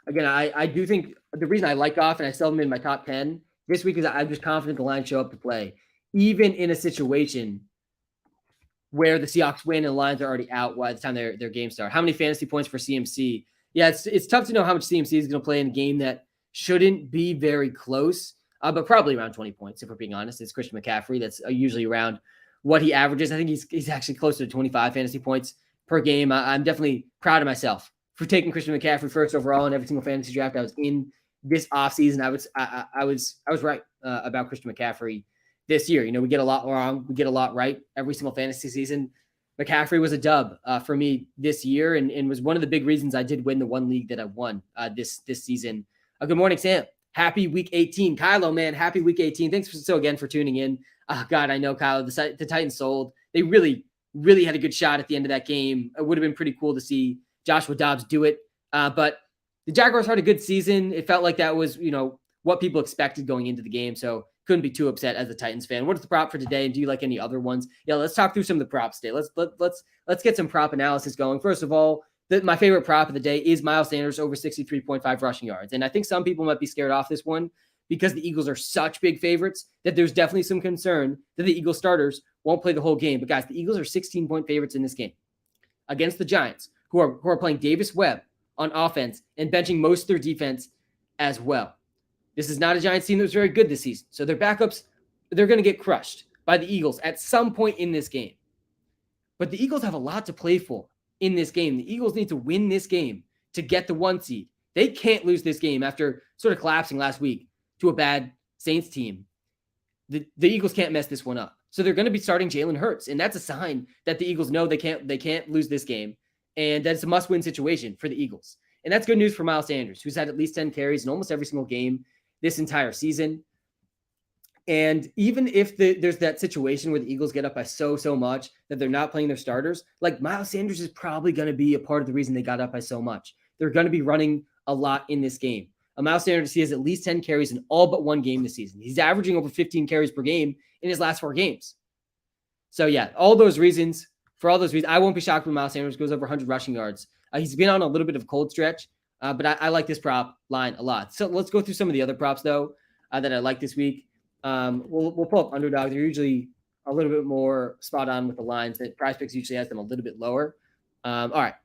Again, I do think the reason I like Goff and I still have him in my top 10 this week is I'm just confident the Lions show up to play, even in a situation where the Seahawks win and the Lions are already out by the time their game starts. How many fantasy points for CMC? Yeah, it's tough to know how much CMC is going to play in a game that shouldn't be very close, but probably around 20 points, if we're being honest. It's Christian McCaffrey. That's usually around what he averages. I think he's actually closer to 25 fantasy points per game. I'm definitely proud of myself for taking Christian McCaffrey first overall in every single fantasy draft I was in this offseason. I was right about Christian McCaffrey this year. We get a lot wrong. We get a lot right every single fantasy season. McCaffrey was a dub for me this year and was one of the big reasons I did win the one league that I won this season. Good morning, Sam. Happy week 18. Kylo, man, happy week 18. Thanks again for tuning in. God, I know, Kylo, the Titans sold. They really, really had a good shot at the end of that game. It would have been pretty cool to see Joshua Dobbs do it. But the Jaguars had a good season. It felt like that was, what people expected going into the game. So couldn't be too upset as a Titans fan. What is the prop for today? And do you like any other ones? Yeah, let's talk through some of the props today. Let's get some prop analysis going. First of all, my favorite prop of the day is Miles Sanders over 63.5 rushing yards. And I think some people might be scared off this one because the Eagles are such big favorites that there's definitely some concern that the Eagles starters won't play the whole game. But guys, the Eagles are 16-point favorites in this game against the Giants, who are playing Davis Webb on offense and benching most of their defense as well. This is not a Giants team that was very good this season. So their backups, they're going to get crushed by the Eagles at some point in this game. But the Eagles have a lot to play for in this game. The Eagles need to win this game to get the 1 seed. They can't lose this game after sort of collapsing last week to a bad Saints team. The Eagles can't mess this one up. So they're going to be starting Jalen Hurts. And that's a sign that the Eagles know they can't lose this game. And that it's a must-win situation for the Eagles. And that's good news for Miles Sanders, who's had at least 10 carries in almost every single game this entire season. And even if there's that situation where the Eagles get up by so much that they're not playing their starters, like Miles Sanders is probably going to be a part of the reason they got up by so much. They're going to be running a lot in this game. Miles Sanders, he has at least 10 carries in all but one game this season. He's averaging over 15 carries per game in his last 4 games. So yeah, for all those reasons, I won't be shocked when Miles Sanders goes over 100 rushing yards. He's been on a little bit of a cold stretch, but I like this prop line a lot. So let's go through some of the other props, though, that I like this week. We'll pull up underdog. They're usually a little bit more spot on with the lines. That PrizePicks usually has them a little bit lower. All right.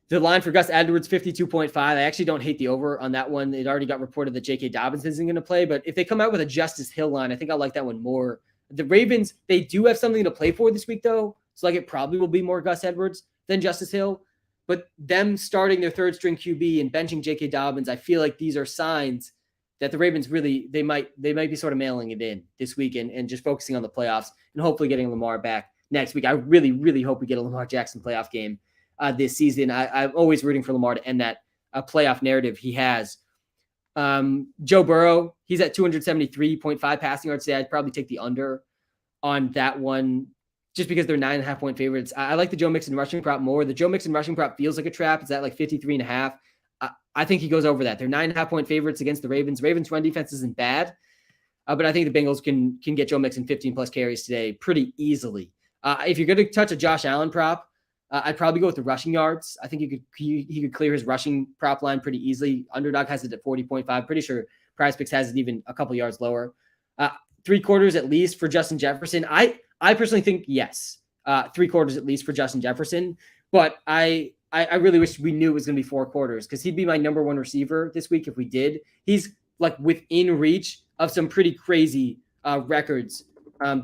The line for Gus Edwards, 52.5. I actually don't hate the over on that one. It already got reported that J.K. Dobbins isn't going to play, but if they come out with a Justice Hill line, I think I like that one more. The Ravens, they do have something to play for this week, though. So it probably will be more Gus Edwards than Justice Hill. But them starting their third string QB and benching J.K. Dobbins, I feel like these are signs that the Ravens really, they might be sort of mailing it in this week and just focusing on the playoffs and hopefully getting Lamar back next week. I really, really hope we get a Lamar Jackson playoff game this season. I'm always rooting for Lamar to end that playoff narrative he has. Joe Burrow, he's at 273.5 passing yards today. I'd probably take the under on that one just because they're 9.5 point favorites. I like the Joe Mixon rushing prop more. The Joe Mixon rushing prop feels like a trap. It's at like 53.5. I think he goes over that. They're 9.5 point favorites against the Ravens. Ravens run defense isn't bad, but I think the Bengals can get Joe Mixon 15 plus carries today pretty easily. If you're going to touch a Josh Allen prop, I'd probably go with the rushing yards. I think he could clear his rushing prop line pretty easily. Underdog has it at 40.5. Pretty sure PrizePicks has it even a couple yards lower. 3/4 at least for Justin Jefferson. I personally think yes, 3/4 at least for Justin Jefferson. But I really wish we knew it was going to be 4 quarters because he'd be my number 1 receiver this week if we did. He's like within reach of some pretty crazy records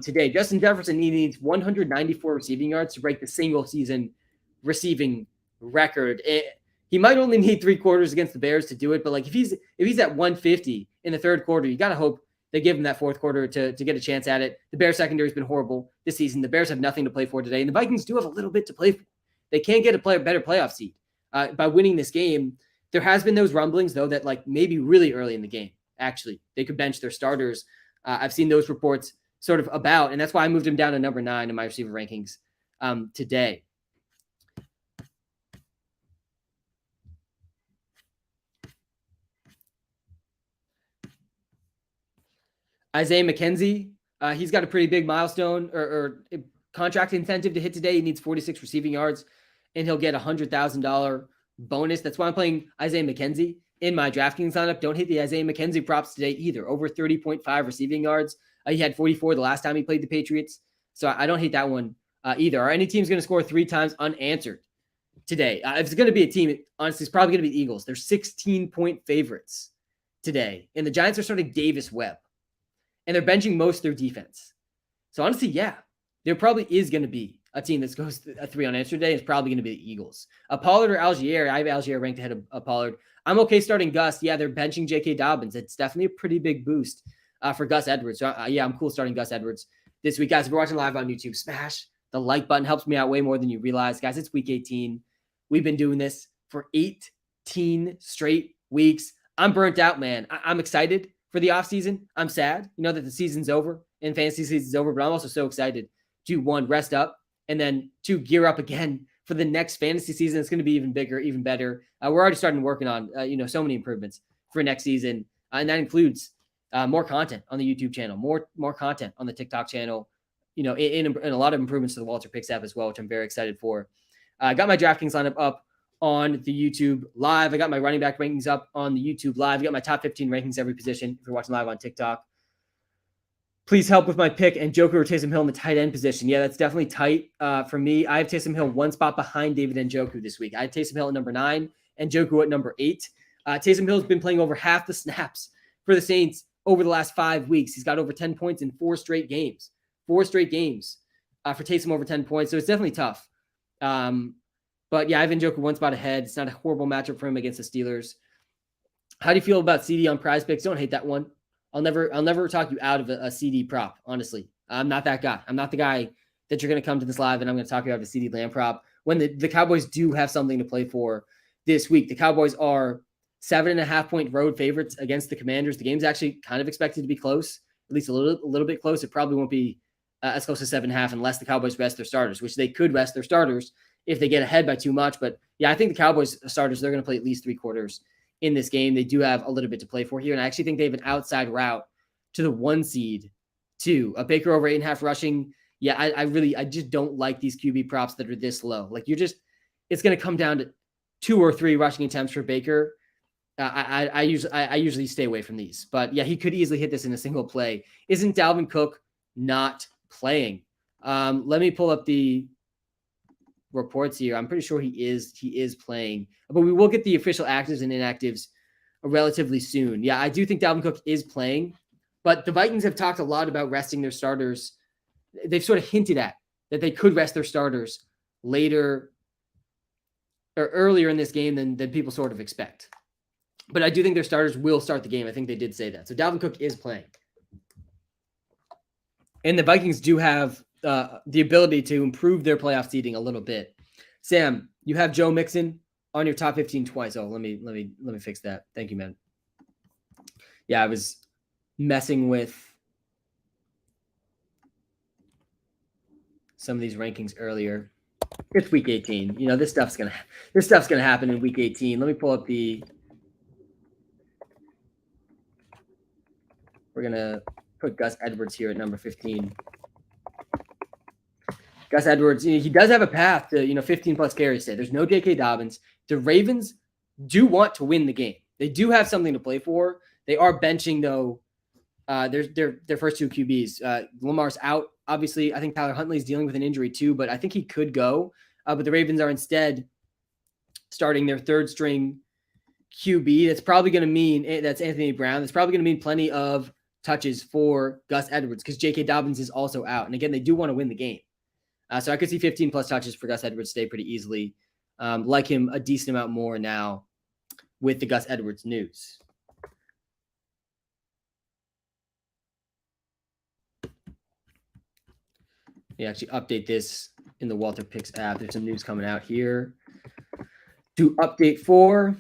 today. Justin Jefferson, he needs 194 receiving yards to break the single season receiving record. He might only need 3/4 against the Bears to do it, but like if he's at 150 in the 3rd quarter, you got to hope they give him that 4th quarter to get a chance at it. The Bears secondary has been horrible this season. The Bears have nothing to play for today, and the Vikings do have a little bit to play for. They can get a better playoff seed by winning this game. There has been those rumblings, though, that like maybe really early in the game, actually, they could bench their starters. I've seen those reports sort of about, and that's why I moved him down to number 9 in my receiver rankings today. Isaiah McKenzie, he's got a pretty big milestone or contract incentive to hit today. He needs 46 receiving yards, and he'll get a $100,000 bonus. That's why I'm playing Isaiah McKenzie in my DraftKings lineup. Don't hit the Isaiah McKenzie props today either. Over 30.5 receiving yards. He had 44 the last time he played the Patriots. So I don't hate that one either. Or any team's going to score 3 times unanswered today. If it's going to be a team, honestly, it's probably going to be the Eagles. They're 16-point favorites today. And the Giants are starting Davis Webb. And they're benching most of their defense. So honestly, yeah, there probably is going to be a team that goes a 3 unanswered today. It's probably going to be the Eagles. Pollard or Algier. I have Algier ranked ahead of Pollard. I'm okay starting Gus. Yeah, they're benching J.K. Dobbins. It's definitely a pretty big boost for Gus Edwards. So yeah, I'm cool starting Gus Edwards this week. Guys, if you're watching live on YouTube, smash the like button. Helps me out way more than you realize. Guys, it's week 18. We've been doing this for 18 straight weeks. I'm burnt out, man. I'm excited for the offseason. I'm sad, that the season's over and fantasy season's over, but I'm also so excited to, one, rest up, and then two, gear up again for the next fantasy season. It's going to be even bigger, even better. We're already starting working on, so many improvements for next season. And that includes more content on the YouTube channel, more content on the TikTok channel, in a lot of improvements to the WalterPicks app as well, which I'm very excited for. I got my DraftKings lineup up on the YouTube live. I got my running back rankings up on the YouTube live. I got my top 15 rankings every position if you're watching live on TikTok. Please help with my pick and Njoku or Taysom Hill in the tight end position. Yeah, that's definitely tight for me. I have Taysom Hill one spot behind David Njoku this week. I have Taysom Hill at number 9 and Njoku at number 8. Taysom Hill's been playing over half the snaps for the Saints over the last 5 weeks. He's got over 10 points in 4 straight games. 4 straight games for Taysom over 10 points. So it's definitely tough. But yeah, I have Njoku one spot ahead. It's not a horrible matchup for him against the Steelers. How do you feel about CD on Prize Picks? Don't hate that one. I'll never talk you out of a CD prop, honestly. I'm not that guy. I'm not the guy that you're going to come to this live and I'm going to talk you out of a CD Lamb prop when the Cowboys do have something to play for this week. The Cowboys are 7.5 point road favorites against the Commanders. The game's actually kind of expected to be close, at least a little bit close. It probably won't be as close as 7.5 unless the Cowboys rest their starters, which they could rest their starters if they get ahead by too much. But yeah, I think the Cowboys starters, they're going to play at least 3 quarters in this game. They do have a little bit to play for here. And I actually think they have an outside route to the 1 seed too. A Baker over 8.5 rushing. Yeah, I just don't like these QB props that are this low. Like it's going to come down to 2 or 3 rushing attempts for Baker. I usually stay away from these, but yeah, he could easily hit this in a single play. Isn't Dalvin Cook not playing? Let me pull up the reports here. I'm pretty sure he is playing, but we will get the official actives and inactives relatively soon. Yeah, I do think Dalvin Cook is playing, but the Vikings have talked a lot about resting their starters. They've sort of hinted at that they could rest their starters later or earlier in this game than people sort of expect. But I do think their starters will start the game. I think they did say that. So Dalvin Cook is playing. And the Vikings do have the ability to improve their playoff seeding a little bit. Sam, you have Joe Mixon on your top 15 twice. Oh, let me fix that. Thank you, man. Yeah, I was messing with some of these rankings earlier. It's week 18. This stuff's gonna happen in week 18. Let me pull up we're gonna put Gus Edwards here at number 15. Gus Edwards, he does have a path to 15 plus carries today. There's no J.K. Dobbins. The Ravens do want to win the game. They do have something to play for. They are benching though. Their first 2 QBs. Lamar's out. Obviously, I think Tyler Huntley's dealing with an injury too, but I think he could go. But the Ravens are instead starting their 3rd string QB. That's probably going to mean that's Anthony Brown. That's probably going to mean plenty of touches for Gus Edwards because J.K. Dobbins is also out. And again, they do want to win the game. So I could see 15 plus touches for Gus Edwards today pretty easily. Like him a decent amount more now with the Gus Edwards news. We actually update this in the WalterPicks app. There's some news coming out here to update for.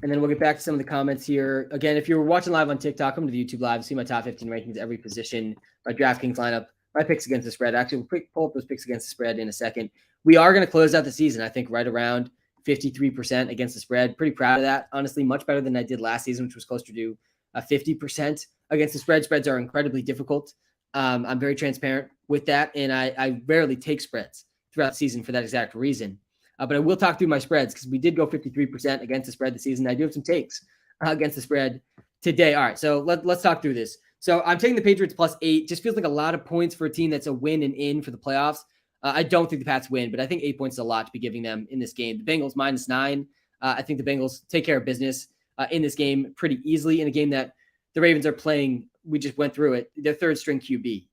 And then we'll get back to some of the comments here. Again, if you're watching live on TikTok, come to the YouTube live, see my top 15 rankings, every position, my DraftKings lineup, my picks against the spread. Actually, we'll pull up those picks against the spread in a second. We are going to close out the season, I think, right around 53% against the spread. Pretty proud of that. Honestly, much better than I did last season, which was closer to 50% against the spread. Spreads are incredibly difficult. I'm very transparent with that, and I rarely take spreads throughout the season for that exact reason. But I will talk through my spreads because we did go 53% against the spread this season. I do have some takes against the spread today. All right, so let's talk through this. So I'm taking the Patriots plus 8. Just feels like a lot of points for a team that's a win and in for the playoffs. I don't think the Pats win, but I think 8 points is a lot to be giving them in this game. The Bengals minus 9. I think the Bengals take care of business in this game pretty easily in a game that the Ravens are playing. We just went through it. Their 3rd string QB.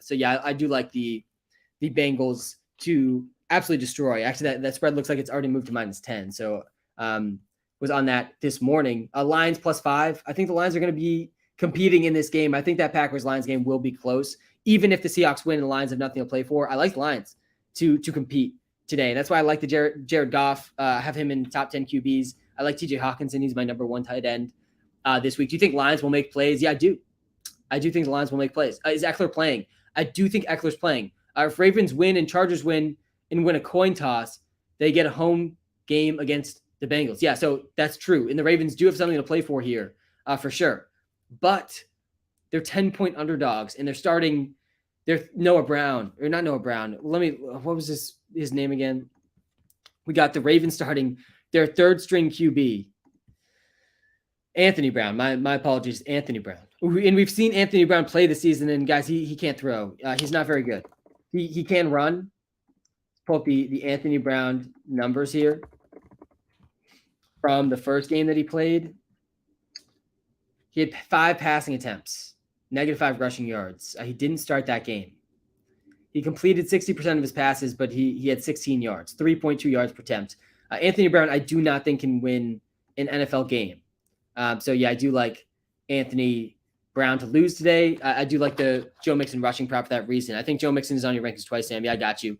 So yeah, I do like the Bengals to absolutely destroy. Actually, that spread looks like it's already moved to minus 10. So was on that this morning. Lions plus 5. I think the Lions are going to be competing in this game. I think that Packers-Lions game will be close. Even if the Seahawks win and the Lions have nothing to play for, I like the Lions to compete today. That's why I like the Jared Goff, have him in top 10 QBs. I like TJ Hawkinson. He's my number 1 tight end this week. Do you think Lions will make plays? Yeah, I do. I do think the Lions will make plays. Is Eckler playing? I do think Eckler's playing. If Ravens win and Chargers win and win a coin toss, they get a home game against the Bengals. Yeah, so that's true. And the Ravens do have something to play for here, for sure. But they're 10-point underdogs, and they're Noah Brown, or not Noah Brown. What was his name again? We got the Ravens starting their third string QB, Anthony Brown. My apologies, Anthony Brown. And we've seen Anthony Brown play this season, and guys, he can't throw. He's not very good. He can run. Pull up the Anthony Brown numbers here from the first game that he played. He had 5 passing attempts, -5 rushing yards. He didn't start that game. He completed 60% of his passes, but he had 16 yards, 3.2 yards per attempt. Anthony Brown, I do not think can win an NFL game. So yeah, I do like Anthony Brown to lose today. I do like the Joe Mixon rushing prop for that reason. I think Joe Mixon is on your rankings twice, Sam. Yeah, I got you.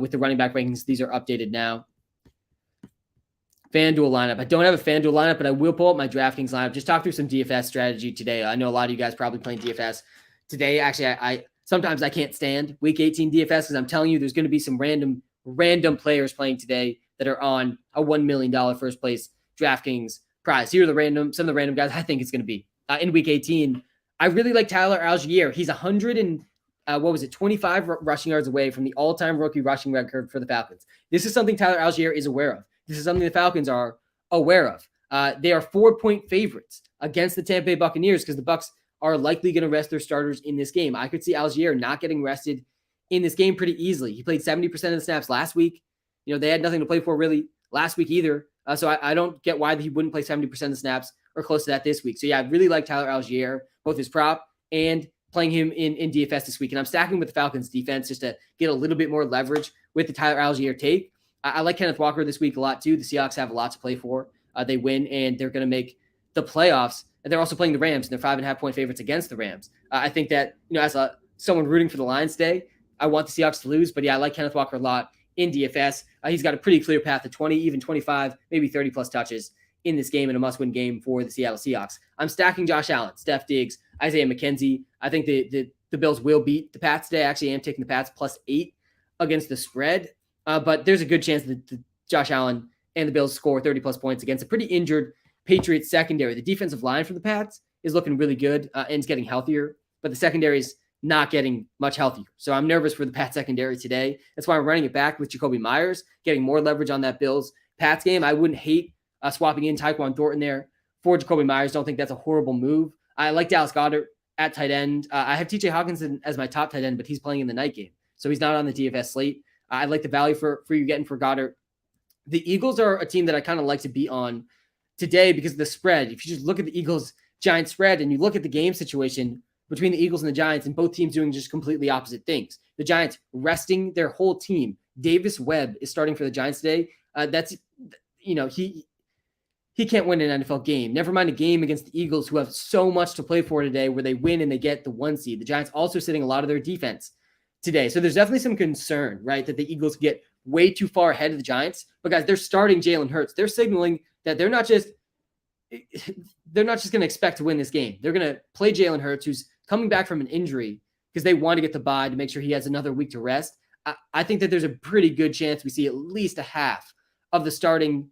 With the running back rankings, these are updated now. FanDuel lineup. I don't have a FanDuel lineup, but I will pull up my DraftKings lineup. Just talk through some DFS strategy today. I know a lot of you guys probably playing DFS today. Actually, I sometimes I can't stand Week 18 DFS because I'm telling you there's going to be some random players playing today that are on a $1 million first place DraftKings prize. Here are some of the random guys I think it's going to be in Week 18. I really like Tyler Algier. He's 25 rushing yards away from the all-time rookie rushing record for the Falcons. This is something Tyler Algier is aware of. This is something the Falcons are aware of. They are 4-point favorites against the Tampa Bay Buccaneers because the Bucs are likely going to rest their starters in this game. I could see Algier not getting rested in this game pretty easily. He played 70% of the snaps last week. They had nothing to play for really last week either. So I don't get why he wouldn't play 70% of the snaps or close to that this week. So yeah, I really like Tyler Algier, both his prop and playing him in DFS this week. And I'm stacking with the Falcons defense just to get a little bit more leverage with the Tyler Algier take. I like Kenneth Walker this week a lot too. The Seahawks have a lot to play for. They win and they're going to make the playoffs. And they're also playing the Rams, and they're 5.5-point favorites against the Rams. I think that, as someone rooting for the Lions today, I want the Seahawks to lose. But yeah, I like Kenneth Walker a lot in DFS. He's got a pretty clear path to 20, even 25, maybe 30 plus touches in this game, in a must-win game for the Seattle Seahawks. I'm stacking Josh Allen, Steph Diggs, Isaiah McKenzie. I think the Bills will beat the Pats today. Actually, I am taking the Pats +8 against the spread. But there's a good chance that Josh Allen and the Bills score 30-plus points against a pretty injured Patriots secondary. The defensive line for the Pats is looking really good and it's getting healthier, but the secondary is not getting much healthier. So I'm nervous for the Pats secondary today. That's why I'm running it back with Jacoby Myers, getting more leverage on that Bills Pats game. I wouldn't hate swapping in Tyquan Thornton there for Jacoby Myers. Don't think that's a horrible move. I like Dallas Goedert at tight end. I have TJ Hawkinson as my top tight end, but he's playing in the night game, so he's not on the DFS slate. I like the value for you getting for Goddard. The Eagles are a team that I kind of like to be on today because of the spread. If you just look at the Eagles-Giants spread and you look at the game situation between the Eagles and the Giants, and both teams doing just completely opposite things. The Giants resting their whole team. Davis Webb is starting for the Giants today. He can't win an NFL game. Never mind a game against the Eagles, who have so much to play for today, where they win and they get the 1 seed. The Giants also sitting a lot of their defense today. So there's definitely some concern, right, that the Eagles get way too far ahead of the Giants. But guys, they're starting Jalen Hurts. They're signaling that they're not just going to expect to win this game. They're going to play Jalen Hurts, who's coming back from an injury, because they want to get the bye to make sure he has another week to rest. I think that there's a pretty good chance we see at least a half of the starting,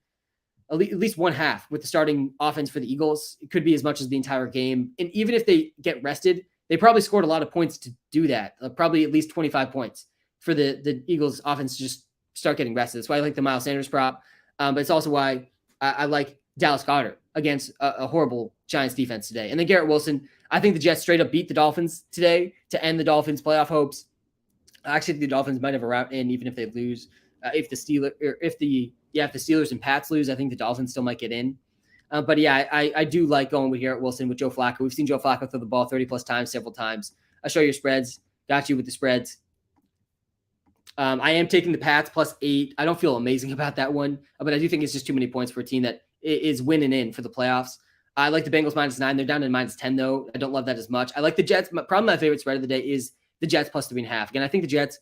at least one half with the starting offense for the Eagles. It could be as much as the entire game. And even if they get rested, they probably scored a lot of points to do that. Probably at least 25 points for the Eagles offense to just start getting rested. That's why I like the Miles Sanders prop. But it's also why I like Dallas Goedert against a horrible Giants defense today. And then Garrett Wilson, I think the Jets straight up beat the Dolphins today to end the Dolphins' playoff hopes. Actually, the Dolphins might have a route in even if they lose. If the Steelers and Pats lose, I think the Dolphins still might get in. But yeah, I do like going with Garrett Wilson with Joe Flacco. We've seen Joe Flacco throw the ball 30-plus times several times. I'll show you your spreads. Got you with the spreads. I am taking the Pats +8. I don't feel amazing about that one, but I do think it's just too many points for a team that is winning in for the playoffs. I like the Bengals -9. They're down to -10 though. I don't love that as much. I like the Jets. My favorite spread of the day is the Jets +3.5. Again, I think the Jets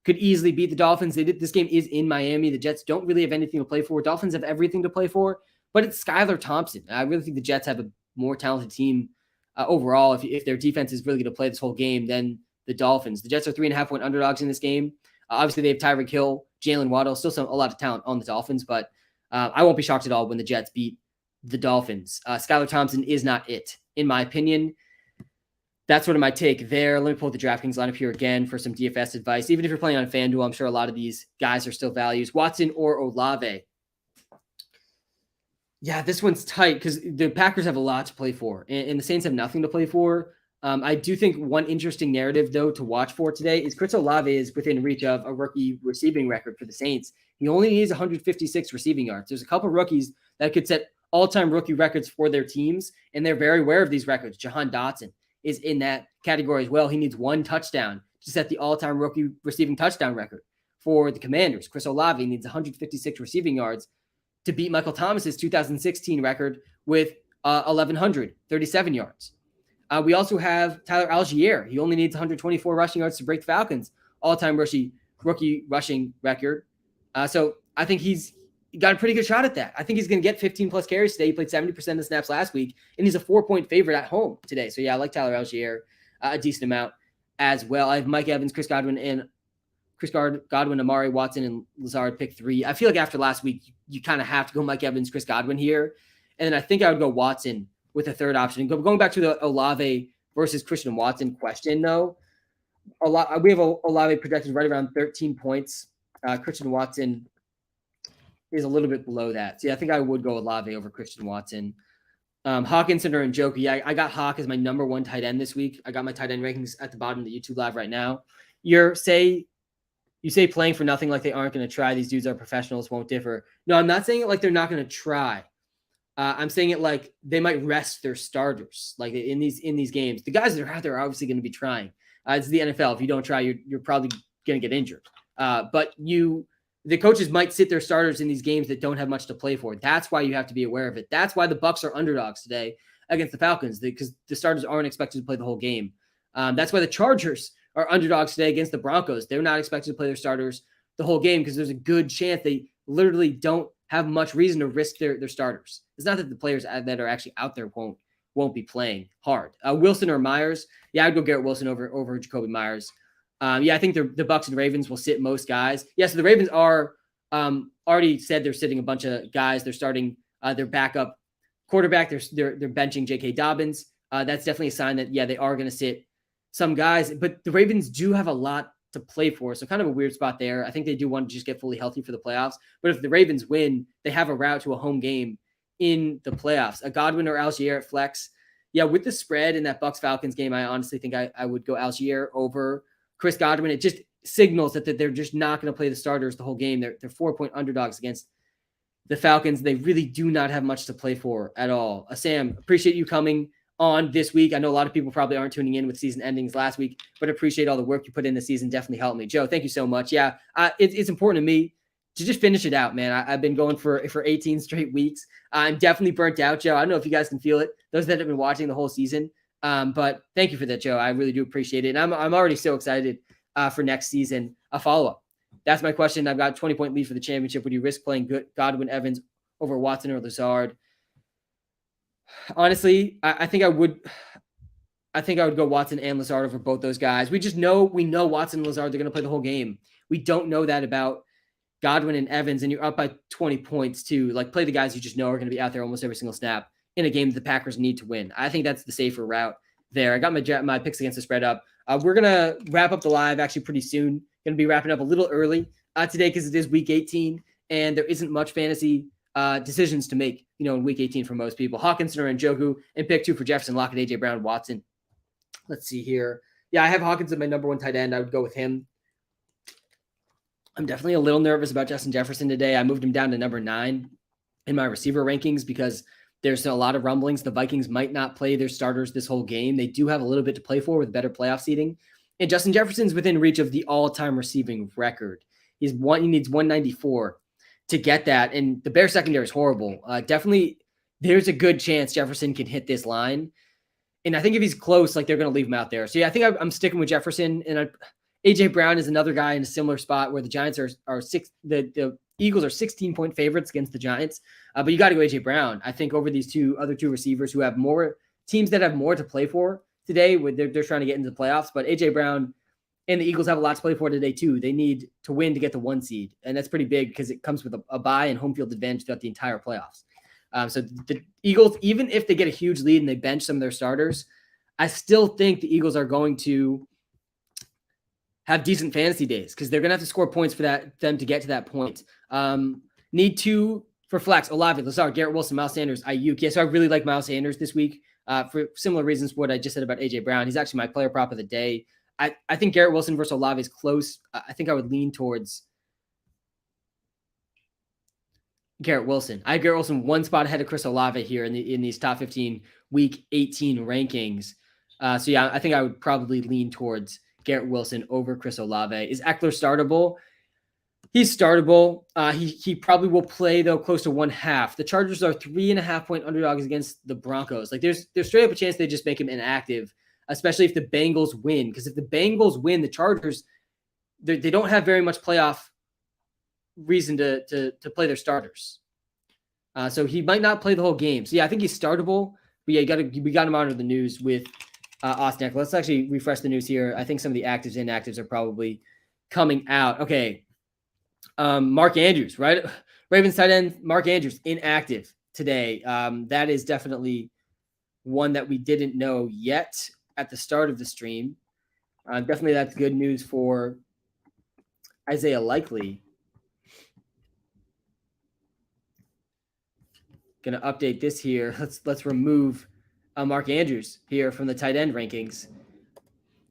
could easily beat the Dolphins. This game is in Miami. The Jets don't really have anything to play for. Dolphins have everything to play for, but it's Skylar Thompson. I really think the Jets have a more talented team overall. If their defense is really going to play this whole game, than the Dolphins. The Jets are 3.5-point underdogs in this game. Obviously, they have Tyreek Hill, Jalen Waddle, still a lot of talent on the Dolphins, but I won't be shocked at all when the Jets beat the Dolphins. Skylar Thompson is not it, in my opinion. That's sort of my take there. Let me pull the DraftKings lineup here again for some DFS advice. Even if you're playing on FanDuel, I'm sure a lot of these guys are still values. Watson or Olave. Yeah, this one's tight because the Packers have a lot to play for, and the Saints have nothing to play for. I do think one interesting narrative, though, to watch for today is Chris Olave is within reach of a rookie receiving record for the Saints. He only needs 156 receiving yards. There's a couple rookies that could set all-time rookie records for their teams, and they're very aware of these records. Jahan Dotson is in that category as well. He needs one touchdown to set the all-time rookie receiving touchdown record for the Commanders. Chris Olave needs 156 receiving yards to beat Michael Thomas's 2016 record with 1,137 yards. We also have Tyler Algier. He only needs 124 rushing yards to break the Falcons' all-time rookie rushing record. So I think he's got a pretty good shot at that. I think he's going to get 15-plus carries today. He played 70% of the snaps last week, and he's a 4-point favorite at home today. So, yeah, I like Tyler Algier a decent amount as well. I have Mike Evans, Chris Godwin, Amari Watson, and Lazard pick 3. I feel like after last week, you kind of have to go Mike Evans, Chris Godwin here. And then I think I would go Watson with a third option. Going back to the Olave versus Christian Watson question, though, we have Olave projected right around 13 points. Christian Watson is a little bit below that. So, yeah, I think I would go Olave over Christian Watson. Hawkinson or Njoku. Yeah, I got Hawk as my number 1 tight end this week. I got my tight end rankings at the bottom of the YouTube live right now. You say playing for nothing like they aren't going to try. These dudes are professionals, won't differ. No, I'm not saying it like they're not going to try. I'm saying it like they might rest their starters. Like in these games, the guys that are out there are obviously going to be trying. It's the NFL. If you don't try, you're probably going to get injured. But the coaches might sit their starters in these games that don't have much to play for. That's why you have to be aware of it. That's why the Bucs are underdogs today against the Falcons, because the starters aren't expected to play the whole game. That's why the Chargers are underdogs today against the Broncos. They're not expected to play their starters the whole game because there's a good chance they literally don't have much reason to risk their starters. It's not that the players that are actually out there won't be playing hard. Wilson or Myers? Yeah, I'd go Garrett Wilson over Jacoby Myers. I think the Bucs and Ravens will sit most guys. Yeah, so the Ravens are already said they're sitting a bunch of guys. They're starting their backup quarterback. They're benching J.K. Dobbins. That's definitely a sign that, yeah, they are going to sit some guys. But the Ravens do have a lot to play for, so kind of a weird spot there. I think they do want to just get fully healthy for the playoffs. But if the Ravens win, they have a route to a home game in the playoffs. A Godwin or Algier at flex. Yeah, with the spread in that Bucs-Falcons game, I honestly think I would go Algier over Chris Godwin. It just signals that they're just not going to play the starters the whole game. They're 4-point underdogs against the Falcons. They really do not have much to play for at all. Sam, appreciate you coming on this week. I know a lot of people probably aren't tuning in with season endings last week, but appreciate all the work you put in the season. Definitely helped me. Joe, thank you so much. Yeah, it's important to me to just finish it out, man. I've been going for 18 straight weeks. I'm definitely burnt out, Joe. I don't know if you guys can feel it, those that have been watching the whole season. But thank you for that, Joe. I really do appreciate it. And I'm already so excited for next season. A follow-up. That's my question. I've got a 20-point lead for the championship. Would you risk playing Godwin, Evans over Watson or Lazard? Honestly, I think I would. I think I would go Watson and Lazard over both those guys. We know Watson and Lazard, they're going to play the whole game. We don't know that about Godwin and Evans, and you're up by 20 points to play the guys you just know are going to be out there almost every single snap in a game that the Packers need to win. I think that's the safer route there. I got my picks against the spread up. We're going to wrap up the live actually pretty soon. Going to be wrapping up a little early today because it is week 18 and there isn't much fantasy decisions to make, in week 18 for most people. Hawkinson or Njoku, and pick 2 for Jefferson, Lockett, A.J. Brown, Watson. Let's see here. Yeah, I have Hawkinson my number 1 tight end. I would go with him. I'm definitely a little nervous about Justin Jefferson today. I moved him down to number 9 in my receiver rankings because there's a lot of rumblings. The Vikings might not play their starters this whole game. They do have a little bit to play for with better playoff seeding. And Justin Jefferson's within reach of the all-time receiving record. He needs 194 to get that. And the Bears secondary is horrible. Definitely there's a good chance Jefferson can hit this line. And I think if he's close, like they're going to leave him out there. So yeah, I think I'm sticking with Jefferson. And AJ Brown is another guy in a similar spot where the Giants are six. The Eagles are 16-point favorites against the Giants, but you got to go AJ Brown. I think over these other two receivers who have more teams that have more to play for today. They're trying to get into the playoffs, but AJ Brown and the Eagles have a lot to play for today too. They need to win to get the 1 seed, and that's pretty big because it comes with a bye and home field advantage throughout the entire playoffs. So the Eagles, even if they get a huge lead and they bench some of their starters, I still think the Eagles are going to have decent fantasy days because they're going to have to score points for them to get to that point. Need to for flex: Olave, Lazard, Garrett Wilson, Miles Sanders, Ayuk. Yeah, so I really like Miles Sanders this week for similar reasons what I just said about AJ Brown. He's actually my player prop of the day. I think Garrett Wilson versus Olave is close. I think I would lean towards Garrett Wilson. I have Garrett Wilson one spot ahead of Chris Olave here in these top 15 week 18 rankings. So yeah, I think I would probably lean towards Garrett Wilson over Chris Olave. Is Eckler startable? He's startable. He probably will play though close to 1/2. The Chargers are 3.5-point underdogs against the Broncos. Like there's straight up a chance they just make him inactive, especially if the Bengals win. Because if the Bengals win, the Chargers they don't have very much playoff reason to play their starters. So he might not play the whole game. So yeah, I think he's startable. But yeah, we got to monitor the news with Austin Eckler. Let's actually refresh the news here. I think some of the actives and inactives are probably coming out. Okay. Mark Andrews, right? Ravens tight end Mark Andrews inactive today. That is definitely one that we didn't know yet at the start of the stream. Definitely that's good news for Isaiah Likely. Going to update this here. Let's remove Mark Andrews here from the tight end rankings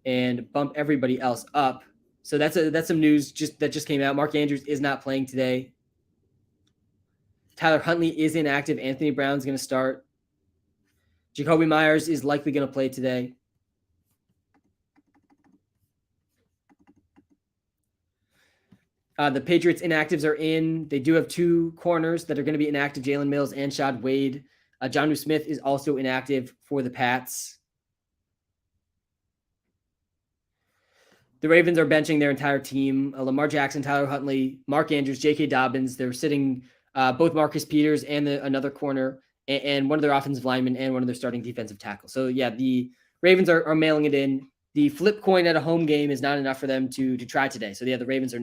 and bump everybody else up. So that's some news that just came out. Mark Andrews is not playing today. Tyler Huntley is inactive. Anthony Brown's going to start. Jacoby Myers is likely going to play today. The Patriots inactives are in. They do have 2 corners that are going to be inactive, Jalen Mills and Shad Wade. Jonnu Smith is also inactive for the Pats. The Ravens are benching their entire team. Lamar Jackson, Tyler Huntley, Mark Andrews, J.K. Dobbins. They're sitting both Marcus Peters and another corner and one of their offensive linemen and one of their starting defensive tackles. So, yeah, the Ravens are mailing it in. The flip coin at a home game is not enough for them to try today. So, yeah, the Ravens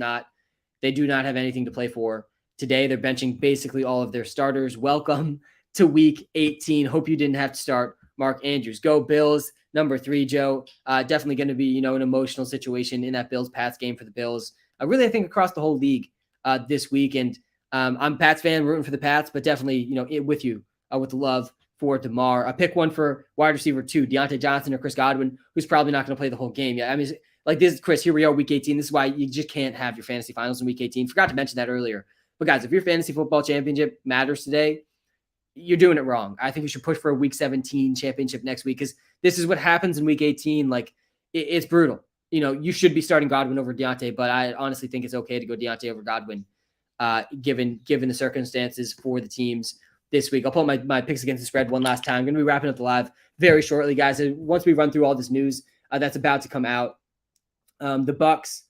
they do not have anything to play for today. They're benching basically all of their starters. Welcome to week 18. Hope you didn't have to start Mark Andrews. Go Bills. Number 3, Joe. Definitely going to be, an emotional situation in that Bills-Pats game for the Bills. Really, I think across the whole league this week. And I'm a Pats fan, rooting for the Pats, but definitely, with you with the love for DeMar. I pick one for wide receiver 2, Deontay Johnson or Chris Godwin, who's probably not going to play the whole game. Yeah, I mean, like this, Chris, here we are, week 18. This is why you just can't have your fantasy finals in week 18. Forgot to mention that earlier. But guys, if your fantasy football championship matters today, you're doing it wrong. I think we should push for a week 17 championship next week because this is what happens in week 18. Like it's brutal. You should be starting Godwin over Deontay, but I honestly think it's okay to go Deontay over Godwin, given the circumstances for the teams this week. I'll pull my picks against the spread one last time. I'm going to be wrapping up the live very shortly, guys. Once we run through all this news that's about to come out, the Bucks,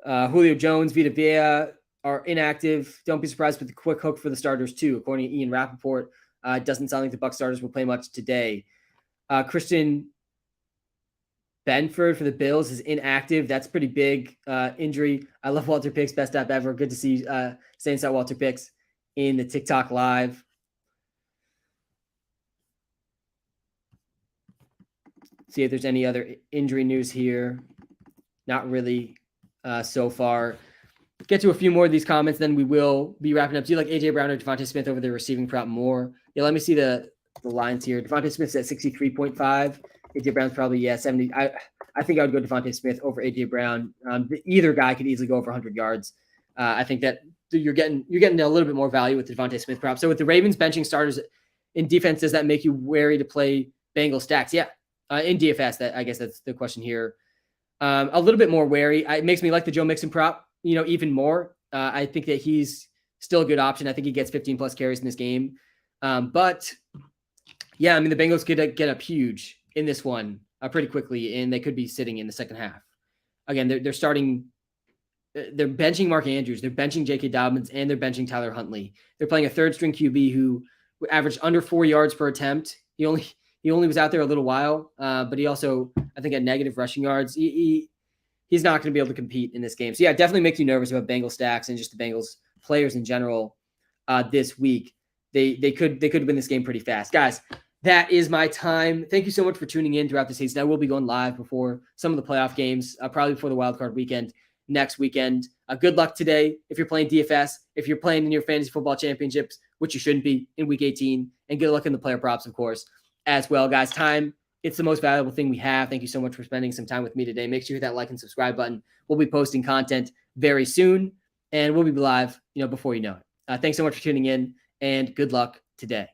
Julio Jones, Vita Vea are inactive. Don't be surprised with the quick hook for the starters too. According to Ian Rappaport, it doesn't sound like the Bucs starters will play much today. Christian Benford for the Bills is inactive. That's pretty big injury. I love WalterPicks, best app ever. Good to see Saints at WalterPicks in the TikTok live. See if there's any other injury news here. Not really so far. Get to a few more of these comments, then we will be wrapping up. Do you like AJ Brown or Devontae Smith over the receiving prop more? Yeah, let me see the lines here. Devontae Smith's at 63.5. AJ Brown's probably 70. I think I would go Devontae Smith over AJ Brown. Either guy could easily go over 100 yards. I think that you're getting a little bit more value with the Devontae Smith prop. So with the Ravens benching starters in defense, does that make you wary to play Bengals stacks? Yeah, in DFS. I guess that's the question here. A little bit more wary. It makes me like the Joe Mixon prop, even more. I think that he's still a good option. I think he gets 15 plus carries in this game. But yeah, I mean, the Bengals could get up huge in this one pretty quickly, and they could be sitting in the second half. Again, they're starting. They're benching Mark Andrews, they're benching J.K. Dobbins, and they're benching Tyler Huntley. They're playing a third-string QB who averaged under 4 yards per attempt. He only was out there a little while, but he also, I think, had negative rushing yards. He's not going to be able to compete in this game. So yeah, it definitely makes you nervous about Bengals stacks and just the Bengals players in general this week. They could win this game pretty fast, guys. That is my time. Thank you so much for tuning in throughout the season. I will be going live before some of the playoff games, probably before the wild card weekend next weekend. Good luck today if you're playing DFS, if you're playing in your fantasy football championships, which you shouldn't be in week 18, and good luck in the player props, of course, as well, guys. Time, it's the most valuable thing we have. Thank you so much for spending some time with me today. Make sure you hit that like and subscribe button. We'll be posting content very soon, and we'll be live, before you know it. Thanks so much for tuning in, and good luck today.